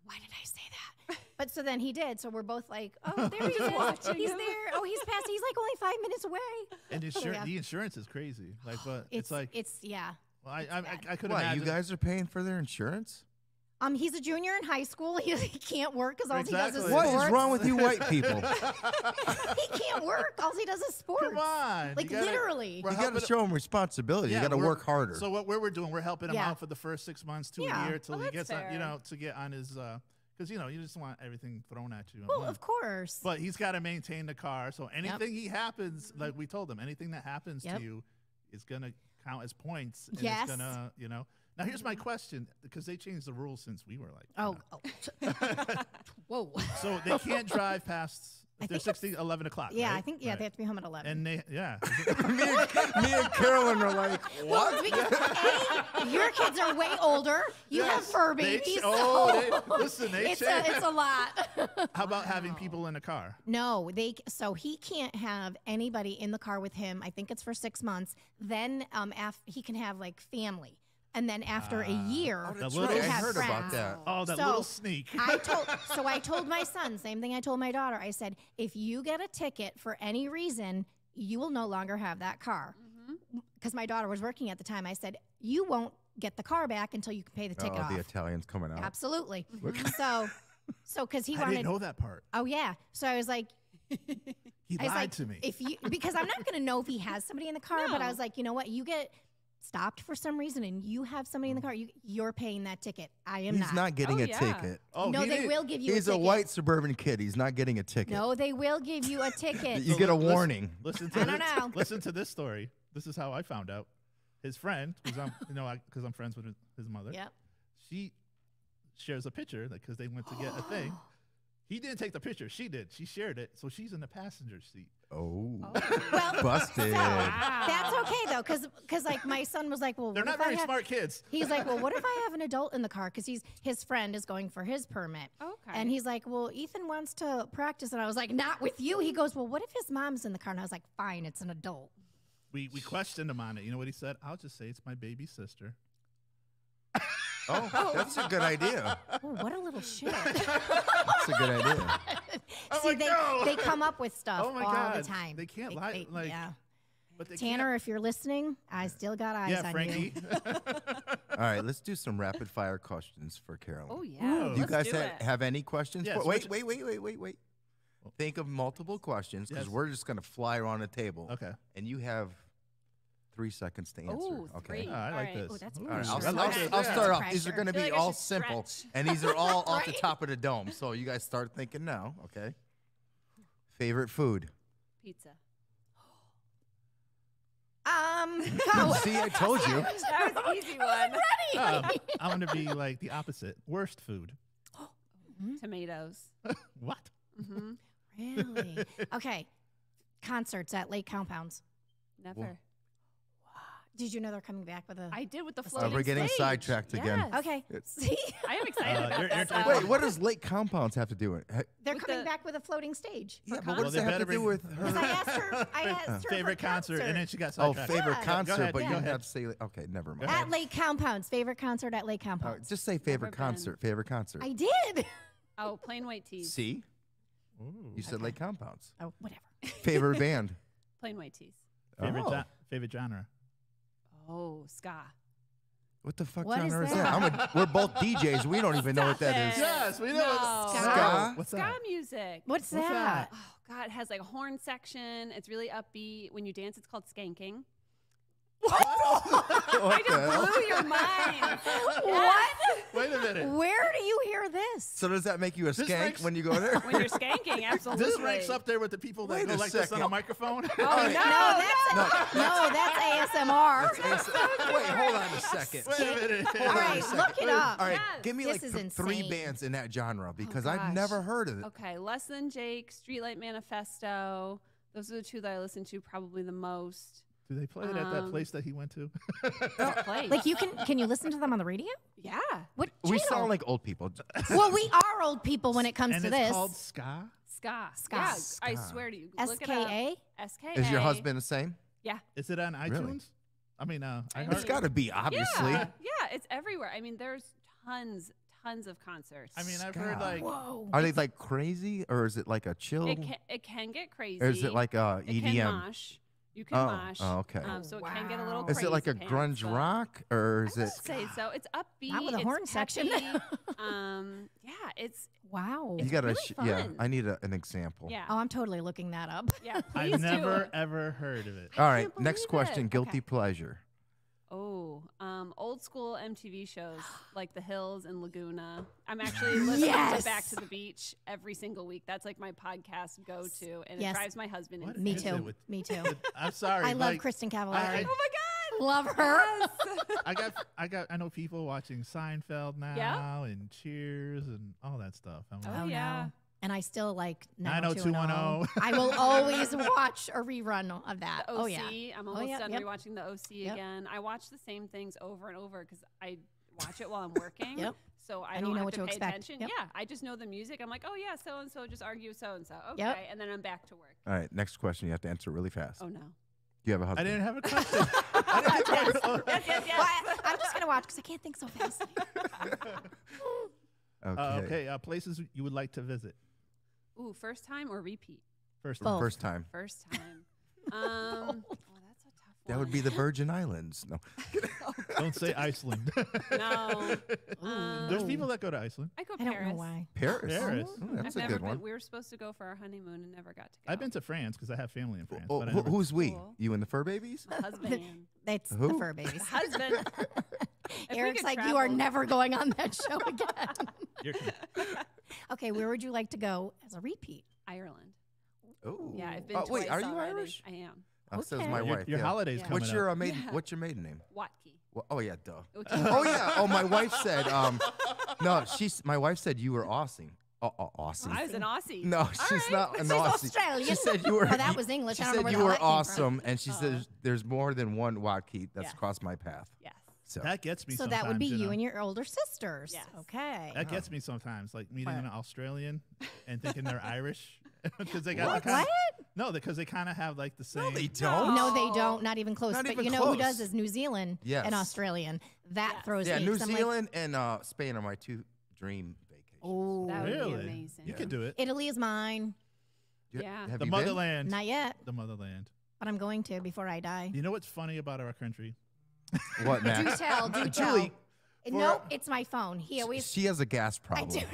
Why did I say that? But so then he did. So we're both like, oh, there he is. watching He's him. there. Oh, he's past. He's like only 5 minutes away. And Yeah. the insurance is crazy. Like, but it's like, yeah. well, I bad. could Why, imagine. you guys are paying for their insurance? He's a junior in high school. He can't work because all he does is Exactly. What sports. is wrong with you white people? He can't work. All he does is sports. Come on, Like you gotta- literally. we're You got to helping- show them responsibility. Yeah, you got to we're- work harder. So what we're doing, we're helping him Yeah. out for the first 6 months to Yeah. a year till Well, he that's gets on, fair. to get on his because you just want everything thrown at you. at Well, once. of course. But he's got to maintain the car. So anything he happens, like we told him, anything that happens Yep. to you is gonna count as points. And Yes. It's gonna, Now here's my question, because they changed the rules since we were like. Oh. Whoa. So they can't drive past. I If they're think it's- 16, 11 o'clock. Yeah, right? I think they Right. have to be home at 11. And they, yeah. me and Carolyn are like, Well, it's because, A, your kids are way older. You have Yes, fur they babies. listen, they it's changed. a lot. How about having people in the car? No, so he can't have anybody in the car with him. I think it's for 6 months. Then he can have like family. And then after a year, that's he right. can I have heard friends. about that. Oh, that So, little sneak. I told my son, same thing I told my daughter. I said, if you get a ticket for any reason, you will no longer have that car. Because my daughter was working at the time. I said, you won't get the car back until you can pay the ticket oh, off. the Italians coming out. Absolutely. So because he I wanted, didn't know that part. oh yeah. So I was like, He I was lied like, to me. because I'm not going to know if he has somebody in the car, but I No. was like, you know what? You get stopped for some reason and you have somebody in the car, you're paying that ticket. I am He's not getting Oh, a yeah. ticket. Oh, no, he they did. will give you He's a a ticket. white suburban kid. He's not getting a ticket. No, they will give you a ticket. You get a warning. Listen to I don't this, know. Listen to this story. This is how I found out. His friend, because I'm friends with his mother. Yep. She shares a picture because they went to get a thing. He didn't take the picture. She did. She shared it, so she's in the passenger seat. Oh, Well, busted. that's okay though, because like my son was like, well, They're what not if I very have- smart kids. He's like, well, what if I have an adult in the car? Because his friend is going for his permit. Okay. And he's like, well, Ethan wants to practice. And I was like, not with you. He goes, well, what if his mom's in the car? And I was like, fine, it's an adult. We questioned him on it. You know what he said? I'll just say it's my baby sister. Oh, that's a good idea. Oh, what a little shit. That's a good idea. I'm See, like, no. they come up with stuff Oh my all God. the time. They can't lie, like- yeah. But they Tanner, if you're listening, I still got eyes can't. Yeah, on Frankie. you. All right, let's do some rapid fire questions for Carolyn. Oh yeah. Ooh. Do you let's guys do it. have any questions? Yes, Wait. which- Think of multiple questions because Yes. we're just going to fly around the table. Okay. And you have 3 seconds to answer. Ooh, okay. three. Oh, I All like right. this. Oh, that's Ooh, All right, Sure. I'll, I like I'll- it. I'll Yeah. start off. Pressure. These are going to I feel be like I all should simple, stretch. and these are all off the Right? top of the dome. So you guys start thinking now, okay? Favorite food? Pizza. Go. See, I told you. That was an easy one. I'm going to be like the opposite. Worst food. Tomatoes. What? Mm-hmm. Really? Okay. Concerts at Lake Compounds. Never. Did you know they're coming back with a? I did with the Oh, floating we're getting stage. sidetracked again. Yes. Okay. It's- See, I am excited about you're- that. you're- though. Wait, what does Lake Compounds have to do with it? they're With coming the- back with a floating stage. Yeah, for but what Well, does they that have to better do bring- with Because I her? asked her, I asked her Favorite for concert, and then she got Oh, sidetracked. favorite Yeah. concert, ahead, but go you ahead. have to say, okay, never mind. at Lake Compounds. Favorite concert at Lake Compounds. Just say favorite Never been. concert. Favorite concert. I did. Oh, plain white tees. See, Ooh. you said Okay. Lake Compounds. Oh, whatever. Favorite band. Plain white tees. Favorite, Oh. favorite genre. Oh, ska. What the fuck What is genre is that? that? We're both DJs. We don't even know what that Stop is. it. Yes, we know. No. Ska? What's Ska that? music. What's What's that? that? Oh God, it has like a horn section. It's really upbeat. When you dance, it's called skanking. What I the hell? just blew your mind. What? Wait a minute. Where do you hear this? So does that make you a This skank ranks- when you go there? When you're skanking, absolutely. This ranks up there with the people that Wait go a like this on a second. microphone. Oh, No, that's ASMR. Wait, hold on a second. Wait a minute. All right, look it up. All right, Yes. give me This like is three insane. bands in that genre because I've gosh. never heard of it. Okay, Less Than Jake, Streetlight Manifesto. Those are the two that I listen to probably the most. Do they play it at that place that he went to? What place? Like can you listen to them on the radio? yeah. What We channel? sound like old people. Well, we are old people when it comes And to it's this. called ska. Ska. Ska. Yeah, I Ska. swear to you. Look it up. SKA. SKA. Is your husband the same? Yeah. Is it on iTunes? I mean, I It's heard. got to be, obviously. Yeah. Yeah, it's everywhere. I mean, there's tons of concerts. I mean, I've heard Ska. like. Whoa. Are they like crazy or is it like a chill? it can get crazy. Or is it like a It EDM? can mosh. You can Oh, mosh. oh, okay. So it can get a little Wow. Is crazy. it like a pants, grunge but rock or is I it? would say so. It's upbeat. Not with a it's horn section. peppy. Yeah, it's Wow. It's You gotta, really yeah. fun. I need an example. yeah. Oh, I'm totally looking that up. Yeah, please I've do. never ever heard of it. All right, can't next believe question. it. Guilty Okay. pleasure. Oh, old school MTV shows like The Hills and Laguna. I'm actually listening Yes. to Back to the Beach every single week. That's like my podcast go to, and Yes. it drives my husband What insane. Me is it too. with- Me too. I'm sorry. I love like, Kristen Cavallari. I- Oh my God! love her. I know people watching Seinfeld now and Cheers and all that stuff. I'm like, Oh, yeah. no. And I still like 90210. I will always watch a rerun of that. The OC. Oh yeah. I'm almost yeah, done yep. rewatching the OC Yep. again. I watch the same things over and over because I watch it while I'm working. Yep. So I And don't you know have what to to pay expect. attention. Yep. Yeah, I just know the music. I'm like, oh yeah, so and so just argue so and so. Okay, Yep. and then I'm back to work. All right, next question. You have to answer really fast. Oh no. Do you have a I husband? didn't have a question. I didn't have a- Well, I'm just gonna watch because I can't think so fast. Okay. okay, places you would like to visit. Ooh, first time or repeat? First, Both. First time. First time. Oh, that's a tough one. That would be the Virgin Islands. No. don't say Iceland. No. There's people that go to Iceland. I go I Paris. don't know why. Paris. Paris. Oh, that's I've a never good been. one. We were supposed to go for our honeymoon and never got to go. I've been to France because I have family in France. Oh, but I never- who's we? Cool. You and the fur babies? My husband. That's the Who? fur babies. Husband. If we Eric's could like, you are travel- never going on that show again. You're- Okay, where would you like to go as a repeat? Ireland. Oh. Yeah, I've been Oh, wait, twice are you already. Irish? I am. Oh, says Okay. my your wife. your yeah. holidays Yeah. coming What's up. your maiden? Yeah. What's your maiden name? Watke. Well, oh yeah, duh. Okay. Oh yeah. Oh, my wife said. No, my wife said you were Aussie. Aussie. I was an Aussie. No, she's right. not an She's Aussie. Australian. She said you were. Oh, that was English. She I don't know said where you the hell were that came from. awesome, and she says there's more than one Waukee that's Yes. crossed my path. Yes. So That gets me. So sometimes, that would be you know? and your older sisters. Yes. Okay. That gets me sometimes, like meeting What? an Australian and thinking they're Irish because they got What? the kind. What? No, because they kind of have like the same. no, they don't. No, they don't. Not even close. Not but even you know who close. does is New Zealand Yes. and Australian. That Yes. throws Yeah, me. New 'cause I'm like, Zealand and Spain are my two dream vacations. oh, That would Really? be amazing. You can do it. Italy is mine. Yeah. Have The you motherland. Not yet, The motherland. but I'm going to before I die. You know what's funny about our country? Been? What, Do Max? tell. Do tell. Julie, Nope, it's my phone. He always. She has a gas I problem. do.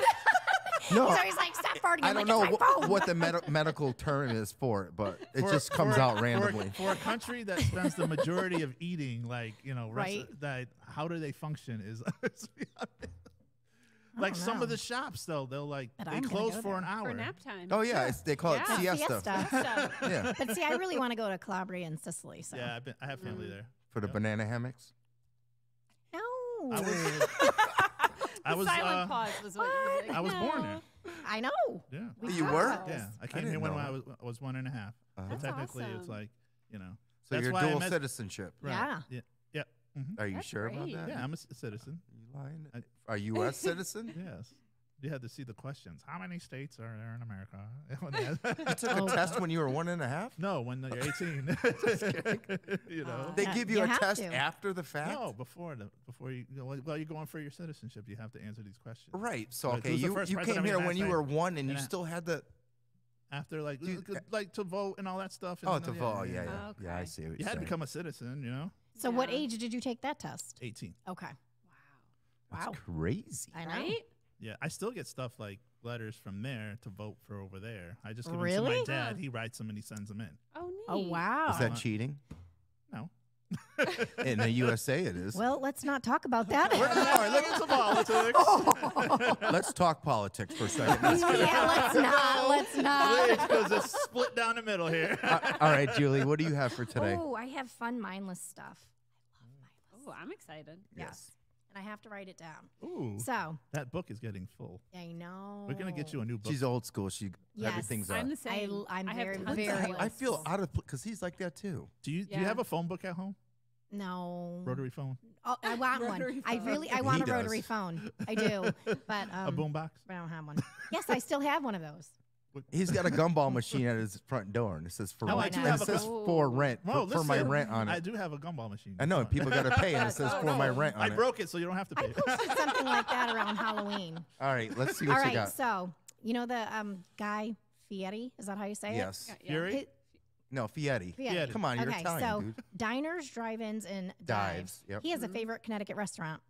No, He's always like, stop farting. I I'm don't like, know it's my phone. what the medical term is for it, but it For- just comes for- out for- randomly. For a country that spends the majority of eating, like Right. that, how do they function? Is like some know. of the shops though, they'll like But they I'm gonna close go for an there. hour. For nap time. Oh yeah, Sure. they call Yeah. it siesta. Siesta. So, Yeah, But see, I really want to go to Calabria and Sicily. So Yeah, I have family there. for the Yeah. banana hammocks. no. I was, I the was, silent pause was what you were saying. I was born No. there. I know. Yeah, We You talked were? about this. yeah. I came didn't here when know I that. was 1.5. Uh-huh. So That's technically, it's awesome. like So That's you're why I dual met- citizenship. Yeah. Yeah. Yeah. Mhm. Are you That's sure about great. that? Yeah, I'm a citizen. You lying? I- Are you U.S. citizen? Yes. You had to see the questions. How many states are there in America? You took a test when you were 1.5. No, when you're 18. You know. They Yeah, give you you a have test to. after the fact. No, before you go. Well, you're going for your citizenship. You have to answer these questions. Right. So Like, okay, who's the you first came president of here the when you United were 1, and you And I- still had the After Dude, like to vote and all that stuff. oh and, to vote. Yeah, yeah, Oh, yeah. I okay. see what You you're had to saying. become a citizen. You know, So what Yeah. age did you take that test? 18. Okay. That's Wow. crazy. I know. Right? Yeah, I still get stuff like letters from there to vote for over there. I just give them to Really? my dad. Huh. He writes them and he sends them in. Oh, neat. Oh wow. Is that cheating? No. In the USA, it is. Well, let's not talk about that. All right, let's get to politics. Let's talk politics for a second. yeah, let's not. Let's not. Because it's split down the middle here. All right, Julie, what do you have for today? Oh, I have fun mindless stuff. Oh, I'm excited. Yes. And I have to write it down. Ooh, So that book is getting full. I know. We're gonna get you a new book. She's old school. Yes. Everything's I'm up. the same. I'm I have very, tons very of old I lists. feel out of because he's like that too. Do you Yeah. have a phone book at home? No. Rotary phone, Oh, I want one. Rotary I phone. really, I He want a does. rotary phone. I do, but a boombox. but I don't have one. Yes, I still have one of those. He's got a gumball machine at his front door, and it says for Oh, I rent. do And have it a says gu- for rent Whoa, for my listen, rent on I it. do have a gumball machine. I know, and people got to pay, and it says for my no, rent on I it. broke it, so you don't have to I pay. posted something like that around Halloween. All right, let's see All what you right, got. so you know the Guy Fieri? Is that how you say Yes. Yeah. Fury? it? No, Fietti. Fieri. Come on, you're okay, Italian, so dude. diners, drive-ins, and Dives, yep. He has a favorite Connecticut restaurant.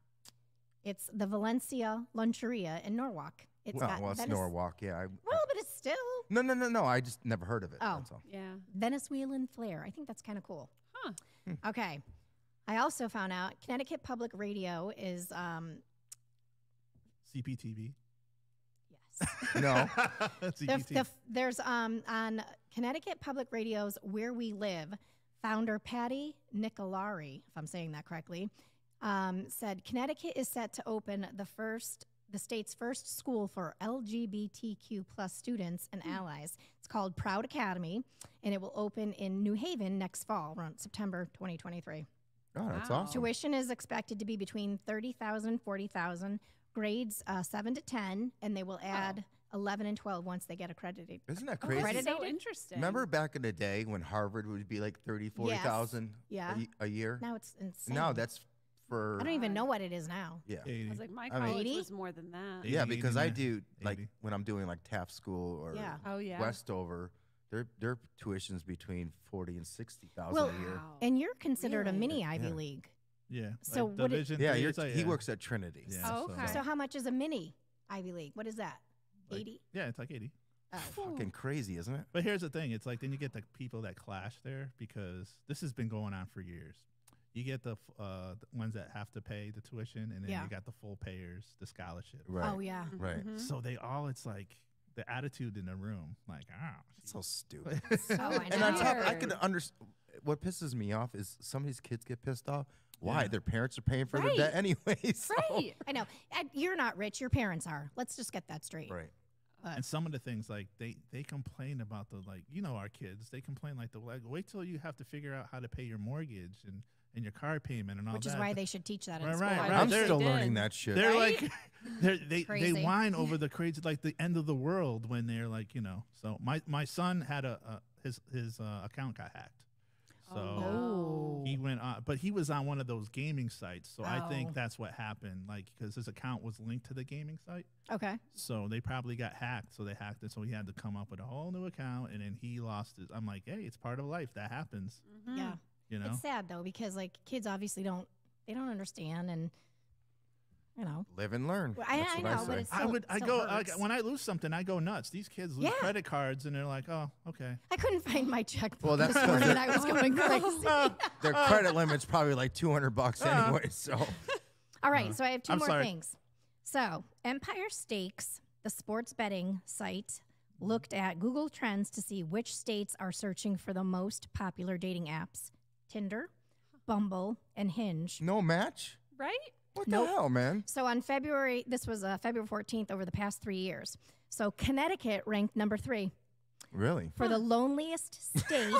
It's the Valencia Luncheria in Norwalk. It's got Well, it's Venice- Norwalk. Yeah. Well, but it's still No. I just never heard of it. Oh. That's all. Yeah. Venezuelan flair. I think that's kind of cool. Huh. Okay. I also found out Connecticut Public Radio is CPTV. yes. No. CPTV. There's on Connecticut Public Radio's Where We Live, founder Patty Nicolari, if I'm saying that correctly, said Connecticut is set to open the state's first school for LGBTQ plus students and allies. It's called Proud Academy, and it will open in New Haven next fall, around September 2023. Oh, that's Wow. awesome. Tuition is expected to be between $30,000 and $40,000, grades 7 to 10, and they will add 11 and 12 once they get accredited. Isn't that Oh, crazy? that's so Accredited? interesting. Remember back in the day when Harvard would be like 30, 40,000 Yeah. a year? Now it's insane. Now that's for I don't even know what it is now. yeah. 80. I was like, my I mean- college 80? was more than that. Yeah, 80, because I 89, do like 80. when I'm doing like Taft School or Yeah. Oh, yeah. Westover, their tuition's between 40 and 60,000 Well, a year. Wow. And you're considered a Really? mini Ivy Yeah. League. Yeah. So like what it- Division Yeah, three, you're, it's like- he yeah. works at Trinity. Yeah, Oh, okay. So how much is a mini Ivy League? What is that? Like- 80? Yeah, it's like 80. Oh. Fucking crazy, isn't it? But here's the thing: it's like then you get the people that clash there because this has been going on for years. You get the ones that have to pay the tuition, and then Yeah. you got the full payers, the scholarship. Right. Oh, yeah. Right. Mhm. So they all, it's like the attitude in the room, like, It's so stupid. Oh, I And on know. top, I Weird. could understand. What pisses me off is some of these kids get pissed off. Why? Yeah. Their parents are paying for Right. the debt anyway. So. Right. I know. And you're not rich. Your parents are. Let's just get that straight. Right. But And some of the things like they complain about the like our kids, they complain like wait till you have to figure out how to pay your mortgage and your car payment and all which that. is why they should teach that in Right, school. right, I right. I'm wish still they learning did. that shit. They're Right? like they Crazy. whine over the crazy like the end of the world when they're like So my son had his account got hacked. So Oh. he went on, but he was on one of those gaming sites. So I Oh. think that's what happened. Like because his account was linked to the gaming site. Okay. So they probably got hacked. So they hacked it. So he had to come up with a whole new account, and then he lost it. I'm like, hey, it's part of life. That happens. Mhm. Yeah. It's sad though because like kids obviously don't understand and Live and learn. Well, I That's what know, say. but it's I still, would. I still go hurts. when I lose something. I go nuts. These kids lose Yeah. credit cards, and they're like, "Oh, okay." I couldn't find my checkbook Well, that's this 'cause morning and they're- I was going crazy. Their credit limit's probably like $200 anyway. So All right, so I have two I'm more sorry. things. So, Empire Stakes, the sports betting site, looked at Google Trends to see which states are searching for the most popular dating apps: Tinder, Bumble, and Hinge. no match. Right? What Nope. the hell, man? So on this was February 14th over the past 3 years. So Connecticut ranked number 3 Really? for the loneliest states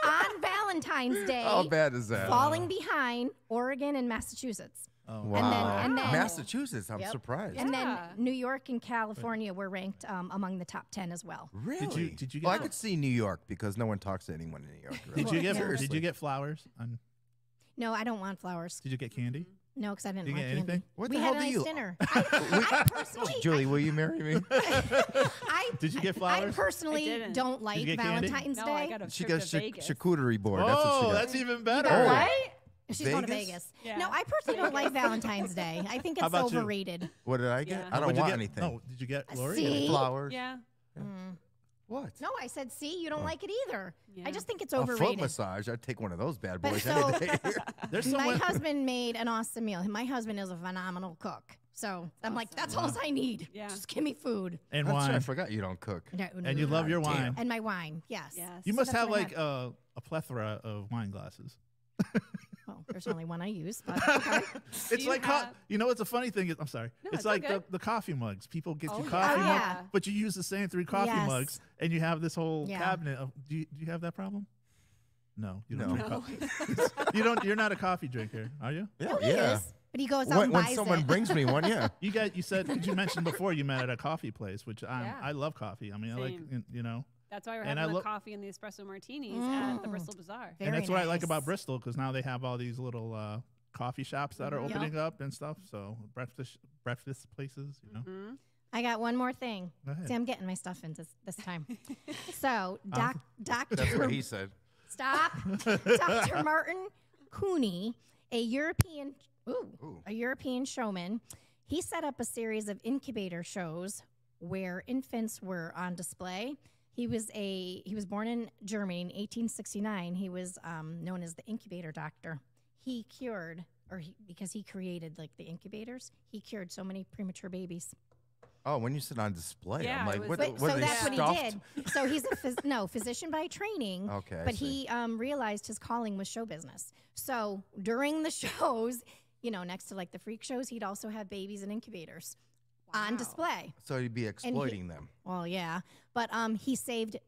on Valentine's Day, How bad is that? falling behind Oregon and Massachusetts. Oh, Wow. and then- Massachusetts. I'm Yep. surprised. And Yeah. then New York and California were ranked among the top 10 as well. Really? Did you Well, I get? could see New York because no one talks to anyone in New York. Really. Did you get? Seriously. Did you get flowers? No, I don't want flowers. Did you get candy? No, because I didn't Did you want get candy. anything? What We the had hell a do nice you? dinner. I personally, Julie, will you marry me? Did you get I flowers? personally didn't. don't like get candy? Valentine's No, Day. I got a She trip got to Vegas. charcuterie board. That's what she Oh, got. that's even better. Oh. Right? She's going to Vegas? Vegas. Yeah. No, I personally don't like Valentine's Day. I think How it's about you? overrated. What did I get? Yeah. I don't What'd you want get? anything. No, did you get Lori? See? Flowers. Yeah. What? No, I said, see, you don't Oh. like it either. Yeah. I just think it's A foot overrated. massage. I'd take one of those bad But boys so- any day. There's My someone. husband made an awesome meal. My husband is a phenomenal cook. So I'm like, that's all I need. Yeah. Just give me food. And That's right, I wine. forgot you don't cook. And you love your God damn. wine. And my wine, yes. Yes. You So must that's have what I like a plethora of wine glasses. Well, there's only one I use, but okay. It's you like have- what's the funny thing is I'm sorry. No, it's it's all like good. the coffee mugs. People get Oh, you yeah. coffee Oh, mugs, yeah. but you use the same 3 coffee Yes. mugs, and you have this whole Yeah. cabinet of. Do you have that problem? No, you don't No. drink No. coffee. You're not a coffee drinker, are you? Yeah, No, he yeah. is. But he goes out When, and when buys someone it. brings me one, yeah. You mentioned before you met at a coffee place, which Yeah. I love coffee. I mean, I like Same. That's why we're And having I the lo- coffee and the espresso martinis at the Bristol Bazaar. Very and that's what I like nice. about Bristol because now they have all these little coffee shops that are Yep. opening up and stuff. So breakfast places, Mhm. I got one more thing. Go ahead. See, I'm getting my stuff in this time. So, Dr. That's what he said. Stop. Dr. Martin Cooney, a European showman, he set up a series of incubator shows where infants were on display. He was born in Germany in 1869. He was known as the incubator doctor. He cured, because he created like the incubators, he cured so many premature babies. Oh, when you sit on display, Yeah, I'm it like, was what, like- what So are they that's what stuffed? he did. So he's a physician by training. Okay, I But see. he realized his calling was show business. So during the shows, next to like the freak shows, he'd also have babies in incubators on Wow. display. So you'd be exploiting them. Well, yeah, but he saved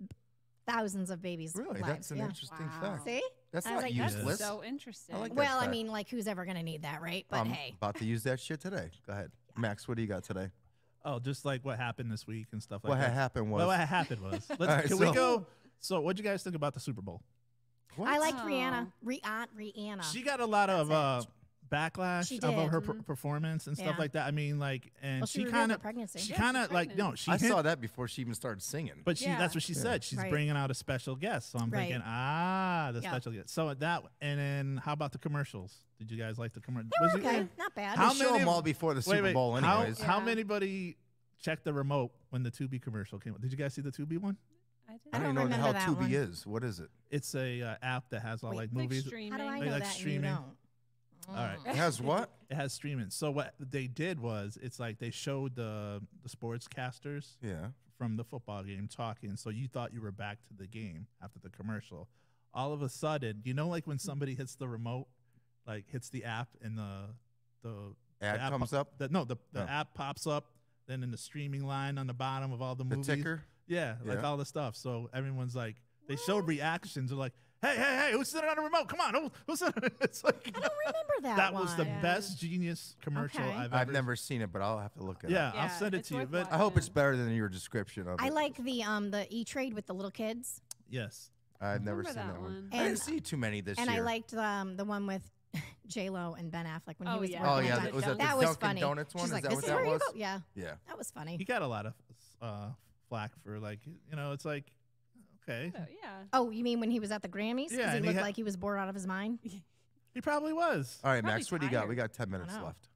thousands of babies' Really? lives. That's an yeah. interesting Wow. fact. See? That's I was not like, that's useless. So interesting. I like that Well, I fact. mean, like, who's ever going to need that, right? But I'm hey, about to use that shit today. Go ahead. Max, what do you got today? Oh, just like what happened this week and stuff like What that. had happened was. Well, what happened was. right, Can we so- go? So, what do you guys think about the Super Bowl? What? I like Oh. Rihanna. Rihanna. She got a lot of That's backlash She about did. her performance and stuff Yeah. like that. I mean, like, and Well, she she revealed kind her of, pregnancy. she Yeah, kind she's of like, no, pregnant. she I hint- saw that before she even started singing. But Yeah. that's what she said. She's Right. bringing out a special guest. So I'm Right. thinking, the Yeah. special guest. So that, and then how about the commercials? Did you guys like the commercials? They were okay. Not bad. How They show many them of- all before the Super Bowl how, anyways. how Yeah. anybody checked the remote when the Tubi commercial came out? Did you guys see the Tubi one? I did. I I don't don't even know how remember that Tubi one. is. What is it? It's a app that has all Wait, like Like movies. streaming. How do I They know like that streaming. and you don't? All right. It has what? It has streaming. So what they did was, it's like they showed the sportscasters Yeah. from the football game talking. So you thought you were back to the game after the commercial. All of a sudden, like when somebody hits the remote, like hits the app and the Ad app comes up. The Oh. app pops up then in the streaming line on the bottom of all the The movies. ticker. Yeah, like Yeah. all the stuff. So everyone's like, they showed reactions. They're like, hey, who's sitting on the remote? Come on, who's sitting? It's like I don't remember that. that was the one. best genius commercial Okay. I've I've ever. never seen it, but I'll have to look at Yeah, it. I'll Yeah, send it it's to you. worth But I hope it's watching. better than your description of I it. like the E-Trade with the little kids, yes, I've never remember seen that that one. one. I didn't And- see too many this and year. I liked the one with J-Lo and Ben Affleck when he Oh, was yeah. working Oh on yeah, Dunkin'. was that the That was Dunkin' funny. Donuts one? She's Is like, that this what is that where you was? go. Yeah, Yeah. that was funny. he got a lot of flack for like, it's like, okay, So, yeah. Oh, you mean when he was at the Grammys? Yeah, Because he and he looked had- like he was bored out of his mind. he probably was. All right, Probably Max, what do you got? tired. We got 10 minutes know. left.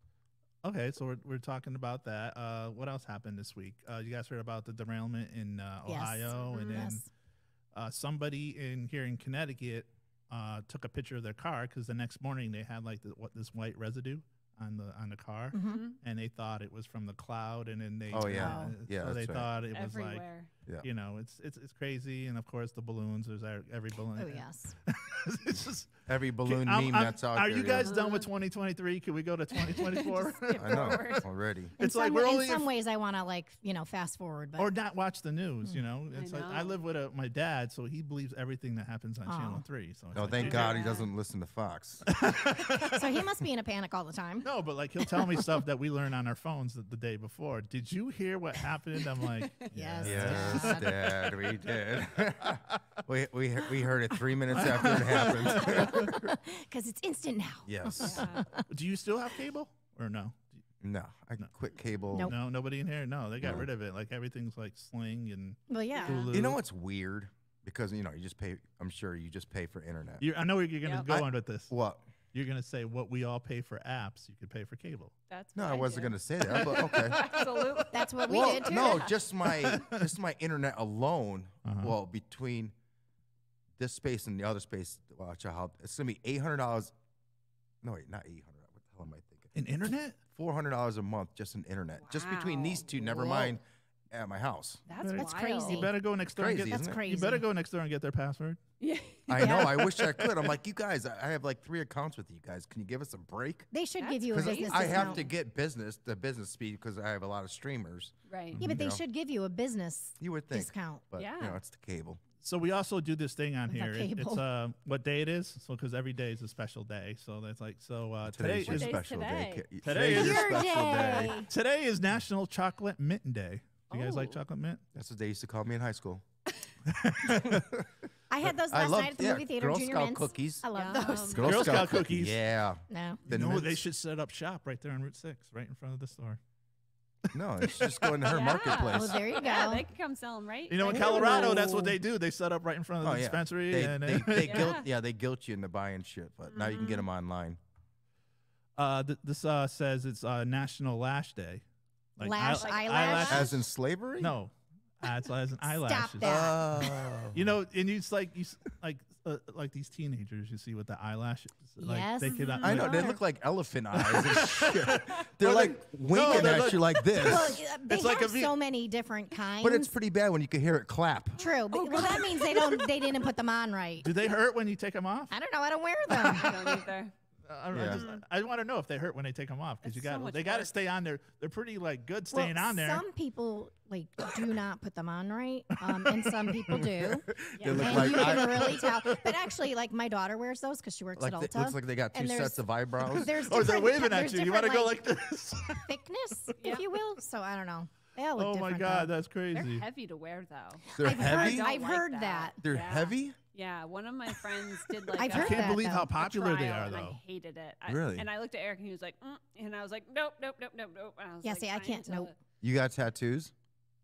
Okay, so we're talking about that. What else happened this week? You guys heard about the derailment in Yes. Ohio, and then Yes. somebody here in Connecticut took a picture of their car because the next morning they had like this white residue on the car, Mhm. and they thought it was from the cloud, and then they Oh, yeah. Oh. Yeah, so they that's right. thought it was like Everywhere. it's crazy, and of course the balloons. There's every balloon. Oh yes. It's just Every balloon I'm- meme that's out Are there. you guys yeah. done with 2023? Can we go to 2024? I know forward. already. In It's like some, we're in only some ways I want to fast forward, but or not watch the news. You know, I it's like I know. live with my dad, so he believes everything that happens on Channel Oh. 3. So it's Oh, like, thank dude, God he Yeah. doesn't listen to Fox. so he must be in a panic all the time. No, but like he'll tell me stuff that we learn on our phones the day before. Did you hear what happened? I'm like, Yes. Yes, Dad. Dad, we did. we heard it 3 minutes after it happened. Because it's instant now. Yes. Yeah. Do you still have cable or no? No, I quit cable. Nope. No, nobody in here. No, they got No. rid of it. Like everything's like Sling and Well, yeah. Hulu. You know what's weird? Because you just pay. I'm sure you just pay for internet. I know where you're gonna Yep. go on with this. What? You're gonna say what we all pay for apps, you could pay for cable. That's No, what I wasn't do. going to say that. But okay. Absolutely. That's what we Well, did too. no, just my internet alone. Uh-huh. Well, between this space and the other space, watch out. It's gonna be $800. No, wait, not 800. What the hell am I thinking? In internet? $400 a month just in internet. Just between these Wow. two. Never Whoa. mind at my house. That's That's wild. crazy. You better go next door Crazy, and get. isn't That's it? crazy. You better go next door and get their password. Yeah. I know. Yeah. I wish I could. I'm like, you guys. I have like 3 accounts with you guys. Can you give us a break? They should That's give you a Because business I discount. have to get the business speed because I have a lot of streamers. Right. Yeah, but they you know. should give you a business You would think, discount. but Yeah. it's the cable. So we also do this thing on The here. It's cable. what day it is. So because every day is a special day. So that's like today Today's your is What day's special day. today? Today is your Your special day. day. today is National Chocolate Mint Day. Do you guys like Oh. chocolate mint? That's what they used to call me in high school. I had those I last love night at the movie theater. Girl Junior Scout Mints. cookies. I love Yum. those. Girl Scout cookies. Yeah. No. The No, they mints. should set up shop right there on Route 6, right in front of the store. No, it's just going to her Yeah. marketplace. Well, there you go. Yeah, they could come sell them, right? You know, in Ooh. Colorado, that's what they do. They set up right in front of the Oh, yeah. dispensary. They, and they Yeah. guilt you into buying shit, but now you can get them online. this says it's National Lash Day. Lash Like eyelash. As in slavery? No, it's as an eyelashes. that. You know, and it's like like these teenagers you see with the eyelashes. Like Yes. they could. I know they Are. look like elephant eyes. and shit. They're Or like winking they're at like- you like this. Well, they It's like have a so many different kinds. But it's pretty bad when you can hear it clap. true. But, well, that means they didn't put them on right. Do they hurt when you take them off? I don't know. I don't wear them. I don't either. Yeah. I want to know if they hurt when they take them off because That's so much they got to work. stay on there. They're pretty like good staying Well, on there. Some people like do not put them on right, and some people do. They look And like you can really tell. But actually, like my daughter wears those because she works like at they, Ulta. looks like they got 2 and there's- sets of eyebrows. There's Or they're different- waving there's at you. You want to different, go like, like this? thickness, Yeah. if you will. So I don't know. They all look Oh my different. God, though. that's They're crazy. heavy to wear, though. They're I've heavy. Heard, I've Don't heard like that. They're Yeah. heavy. Yeah, one of my friends did like I've I heard can't that, believe how though. a popular they trial, are, and though. I hated it. Really? And I looked at Eric and he was like, and I was like, nope. And I was Yeah, like, see, I trying can't- to- nope. You got tattoos?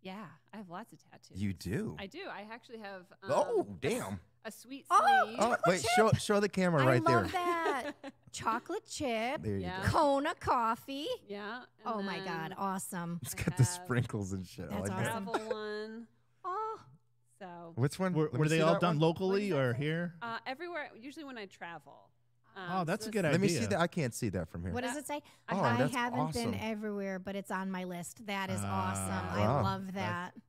Yeah, I have lots of tattoos. You do. I do. I actually have. Oh, damn. A sweet Oh, sleeve. Oh, wait, show the camera I right there. love that. Chocolate chip, There you Yeah. go. Kona coffee. Yeah. and Oh my God, then awesome. It's I got the have sprinkles and shit. I That's like that. awesome. Travel one. Oh, So Which one? Were Let me they see all that done one. locally What did or that say? here? Everywhere. Usually when I travel. Oh, that's so a good this- Let me see idea. that. I can't see that from here. what does it say? Oh, I that's haven't awesome. been everywhere, but it's on my list. That is awesome. Ah. I Wow. love that. Yeah,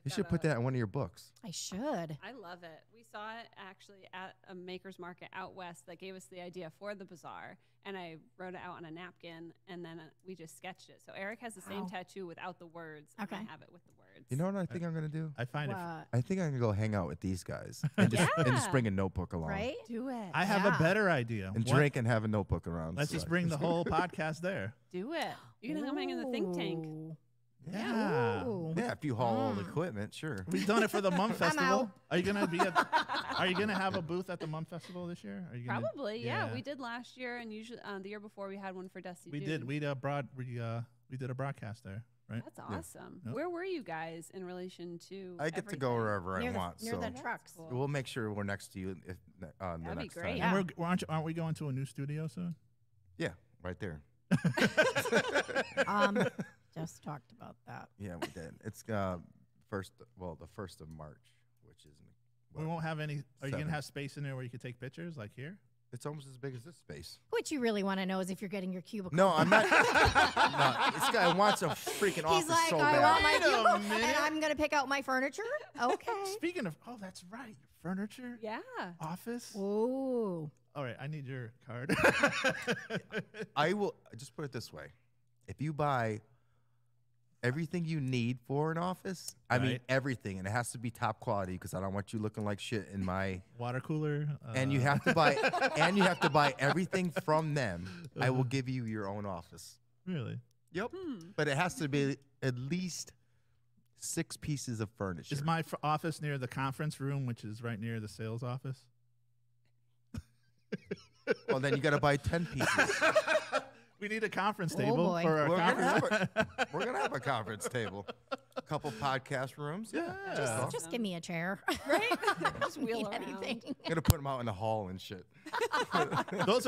You should put that in one of your books. I should. I love it. We saw it actually at a maker's market out west that gave us the idea for the bazaar, and I wrote it out on a napkin, and then we just sketched it. So Eric has the same tattoo without the words, and I have it with the words. You know what I think I'm going to do? I find it. I think I'm going to go hang out with these guys and just bring a notebook along. Right? Do it. I have a better idea. And drink and have a notebook around. Let's just bring the whole podcast there. Do it. You can come hang in the think tank. Yeah. Ooh. Yeah, if you haul all the equipment, sure. We've done it for the Mum Festival. out. Are you gonna have a booth at the Mum Festival this year? Are you gonna, Probably, yeah. We did last year, and usually the year before we had one for Dusty. We Dude. did. We did a broadcast there, right? That's awesome. Yep. Where were you guys in relation to? I get to go everything? wherever I want. Near so the trucks. Cool. we'll make sure we're next to you if, the That'd be next great. time. Yeah. And aren't we going to a new studio soon? Yeah, right there. Just talked about that. Yeah, we did. It's the 1st of March, which is We won't have any. Are you Seven. gonna have space in there where you can take pictures, like here? it's almost as big as this space. What you really want to know is if you're getting your cubicle. No, I'm not. No, this guy wants a freaking office He's like, so I bad. want my Wait a cubicle, minute. and I'm going to pick out my furniture. Okay. Speaking of, that's right, furniture, Yeah. office. Ooh. All right, I need your card. I will just put it this way: if you buy everything you need for an office, I mean Right. everything, and it has to be top quality because I don't want you looking like shit in my. Water cooler. And you have to buy everything from them. I will give you your own office. Really? Yep. But it has to be at least 6 pieces of furniture. Is my office near the conference room, which is right near the sales office? Well, then you got to buy 10 pieces. We need a conference Oh, table boy. for our We're conference. gonna have a conference table, a couple podcast rooms. Yeah. Just give me a chair. Right? Just wheel Need around. anything. Gonna put them out in the hall and shit. those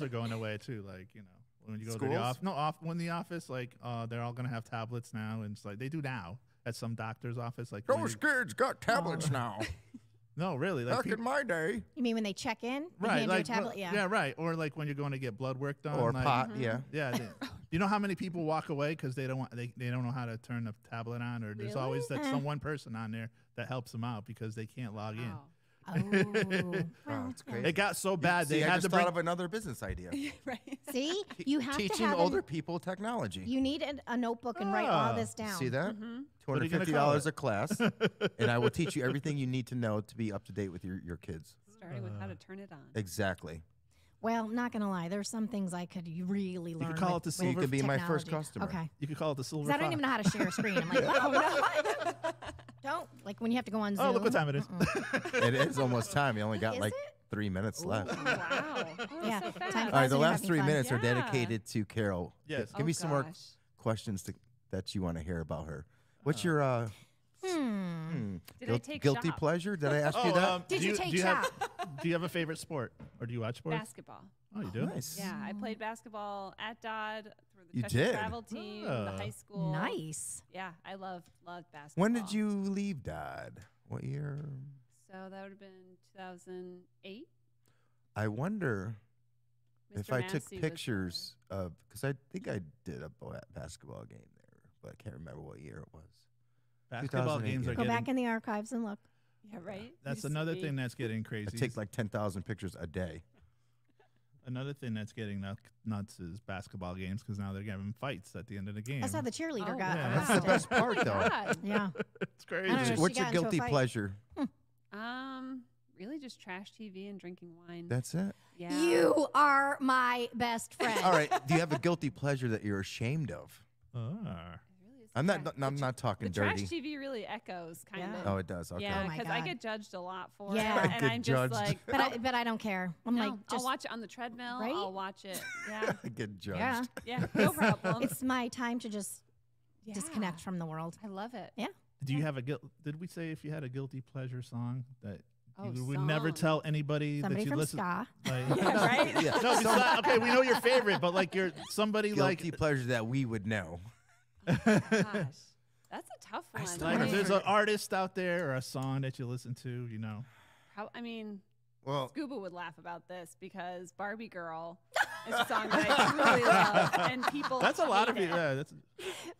are going away too. Like, you know, when you go to the Schools? office. No, when the office, like, they're all gonna have tablets now, and it's like they do now at some doctor's office. Like, when Those you- kids got tablets now. no, really, like Back in my day. You mean when they check in? They right, hand like you a tablet? yeah, right, or like when you're going to get blood work done, Or like, pot, yeah. Yeah, you know how many people walk away because they don't want they don't know how to turn the tablet on, or there's always that some one person on there that helps them out because they can't log in. Wow. Oh. Wow, it's crazy. It got so bad they See, I had just to thought bring. of another business idea. Right. See, you have to Teaching have older people technology. You need a notebook and write all this down. See that? What are you gonna call $250 it? a class, and I will teach you everything you need to know to be up to date with your kids. Starting with how to turn it on. Exactly. Well, not gonna lie, there's some things I could really learn. could call with- it the with silver- You could be my first technology. customer. Okay. You could call it the silver. 'Cause I don't fox. even know how to share a screen. I'm like, oh no, don't like when you have to go on Zoom. Oh, look what time it is. It is almost time. You only got Is like it? 3 minutes left. Oh, wow. Oh, Yeah, so fast. time All right, flies the when you're last having 3 fun. minutes are Yeah. dedicated to Carol. Yes. Give me some more gosh. questions that you want to hear about her. What's your Did I take guilty shop? pleasure? Did I ask you that? Did you take do you have, shop? do you have a favorite sport, or do you watch sports? Basketball. Oh, you do. Nice. Yeah, I played basketball at Dodd through the You Cheshire did? travel team, the Oh. high school. Nice. Yeah, I loved basketball. When did you leave Dad? What year? So that would have been 2008. I wonder if Mr. I took Massey was pictures of, because I think I did a basketball game there, but I can't remember what year it was. Basketball 2008, games yeah. are Go getting. back in the archives and look. there. Yeah, right. That's You another see. thing that's getting crazy. I take like 10,000 pictures a day. Another thing that's getting nuts is basketball games because now they're having fights at the end of the game. That's how the cheerleader Oh, got yeah. That's the arrested. best part, though. God. Yeah. it's crazy. I don't know. She What's your got into a guilty fight. pleasure? Really just trash TV and drinking wine. That's it. yeah. You are my best friend. All right. Do you have a guilty pleasure that you're ashamed of? Ah. It really is I'm the not. tra- I'm not talking The trash dirty. TV really echoes, kind Yeah. of. Oh, it does. Okay. Yeah, Oh my because I God. get judged a lot for Yeah. it, I and get I'm judged. just like, But I don't care. I'm no, like, I'll just watch it on the treadmill. Right? I'll watch it. Yeah, I get judged. yeah. yeah, no problem. It's my time to just Yeah. disconnect from the world. I love it. Yeah. Do you have a guilt? Did we say if you had a guilty pleasure song that Oh, you would never song. tell anybody Somebody that you from listen? ska. Like, Yeah, right? Yeah. no, besides, okay, we know your favorite, but like you're somebody Guilty pleasure that we would know. Gosh, that's a tough one. like if Right. there's an artist out there or a song that you listen to, you know. I mean, Well, Scuba would laugh about this because Barbie Girl is a song that I truly love, and people. That's a lot of hate it. Yeah, that's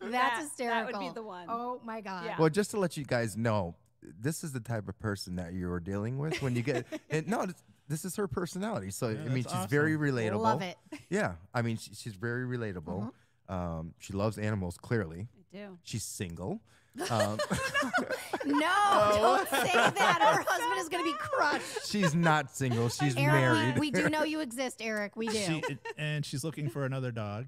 That's hysterical. That would be the one. Oh my God. Yeah. well, just to let you guys know, this is the type of person that you're dealing with when you get. And no, this is her personality. So I mean, that's she's very awesome. relatable. Love it. Yeah, I mean, she's very relatable. She loves animals. Clearly, I do. she's single. No, don't say that. Her husband is going to be crushed. She's not single. She's Eric, married. we do know you exist, Eric. We do. and she's looking for another dog.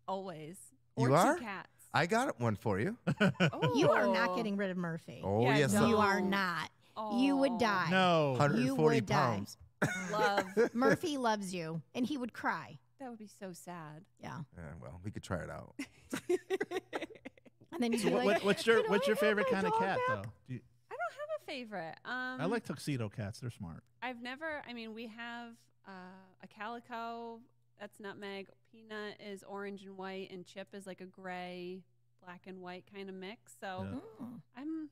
Always. You Or are? 2 cats. I got one for you. Oh. You are not getting rid of Murphy. Oh Yeah, yes, no. You are not. You would die. No. 140 would die. pounds. Love. Murphy loves you, and he would cry. That would be so sad. Yeah. Yeah, well, we could try it out. And then you'd So be like, what's "Can your I have favorite my kind of dog cat back?" though? I don't have a favorite. I like tuxedo cats. They're smart. I've never. I mean, we have a calico. That's nutmeg. Peanut is orange and white, and Chip is like a gray, black and white kind of mix. So Yeah. Mm. I don't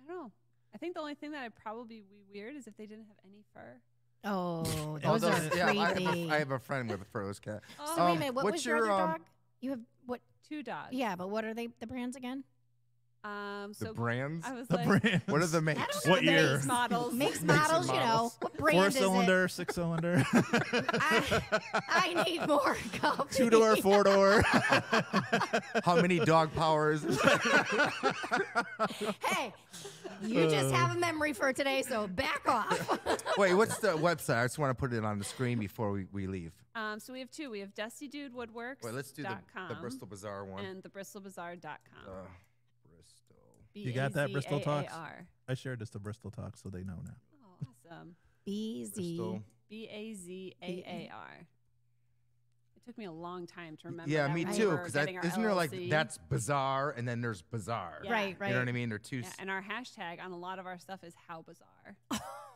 know. I think the only thing that I'd probably be weird is if they didn't have any fur. Oh, Oh, those are yeah, creepy. I have a friend with a furless cat. Oh, So wait a minute, what what's was your your, other dog? You have what? 2 dogs. Yeah, but what are they? The brands again? The So brands. I was The like, brand. What are the I makes? don't know What the year? makes. models. Makes Makes and models, you know. models. What brand is it? 4-cylinder, 6-cylinder, I need more coffee. 2-door, 4-door. How many dog powers? Hey, you just have a memory for today, so back off. Wait, what's the website? I just want to put it on the screen before we leave. So we have 2. We have Dusty Dude Woodworks. Wait, let's do the Bristol Bazaar one. and the BristolBazaar.com. Bristol. You got that, Bristol Talks? B-A-Z-A-A-R. I shared this to Bristol Talk, so they know now. Oh, awesome. BZ. Bristol. BAZAAR. It took me a long time to remember. Yeah, that me when we too. were Because getting our isn't there like LLC. that's bizarre and then there's bizarre? Yeah. Right, right. You know what I mean? They're two. Yeah, and our hashtag on a lot of our stuff is how bizarre.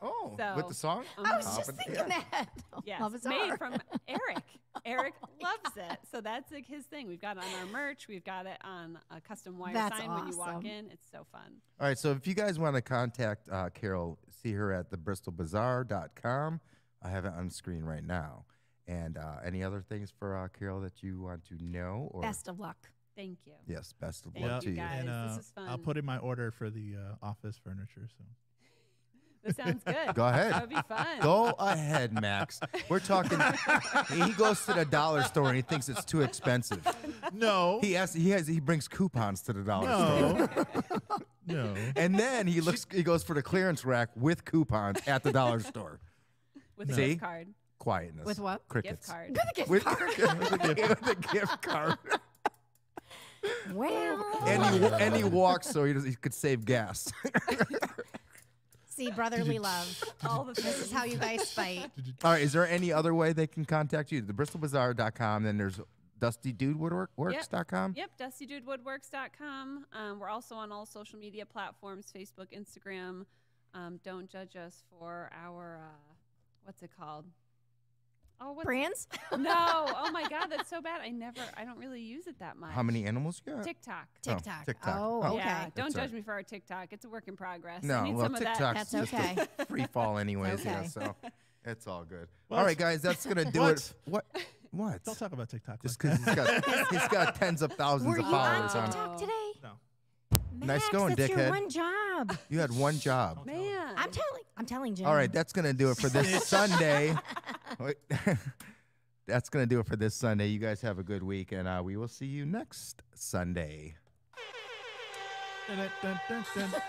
Oh, So- with the song? I was just Confident, thinking yeah. that. Yes, Love is made art. from Eric. Eric loves it, so that's like his thing. We've got it on our merch. We've got it on a custom wire That's sign when you walk awesome. in. It's so fun. All right, so if you guys want to contact Carol, see her at thebristolbazaar.com. I have it on the screen right now. And any other things for Carol that you want to know? Or Best of luck. Thank you. Yes, best of Thank luck you, to you. guys. And This is fun. I'll put in my order for the office furniture. So That sounds good. Go ahead. That would be fun. Go ahead, Max. We're talking. He goes to the dollar store and he thinks it's too expensive. no, He brings coupons to the dollar store. no, no. And then he goes for the clearance rack with coupons at the dollar store. With a See? gift card. Quietness. With what? Crickets. Gift card. With with a gift card. Well, And he walks so he could save gas. see, brotherly love. All the This is how you guys fight. All right. Is there any other way they can contact you? The BristolBazaar.com. Then there's DustyDudeWoodworks.com. Yep, DustyDudeWoodworks.com. We're also on all social media platforms, Facebook, Instagram. Don't judge us for our, what's it called? Oh, what's Brands? No. Oh my God, that's so bad. I don't really use it that much. How many animals you got? TikTok. TikTok. TikTok. Oh, Oh. okay. Yeah, don't That's all judge me for our TikTok. It's a work in progress. I No, need well, some of that. TikTok's That's just okay. a free fall anyways. Yeah, Okay. so it's all good. Well, all right, guys, that's gonna do What? it. What? Don't talk about TikTok. Just like because he's got tens of thousands Were of you on followers on. TikTok today? No. Nice Max, going, that's dickhead. your one job. You had one job. Man. I'm telling Jim. All right, that's gonna do it for this Sunday. Wait. That's gonna do it for this Sunday. You guys have a good week, and we will see you next Sunday. Dun, dun, dun, dun.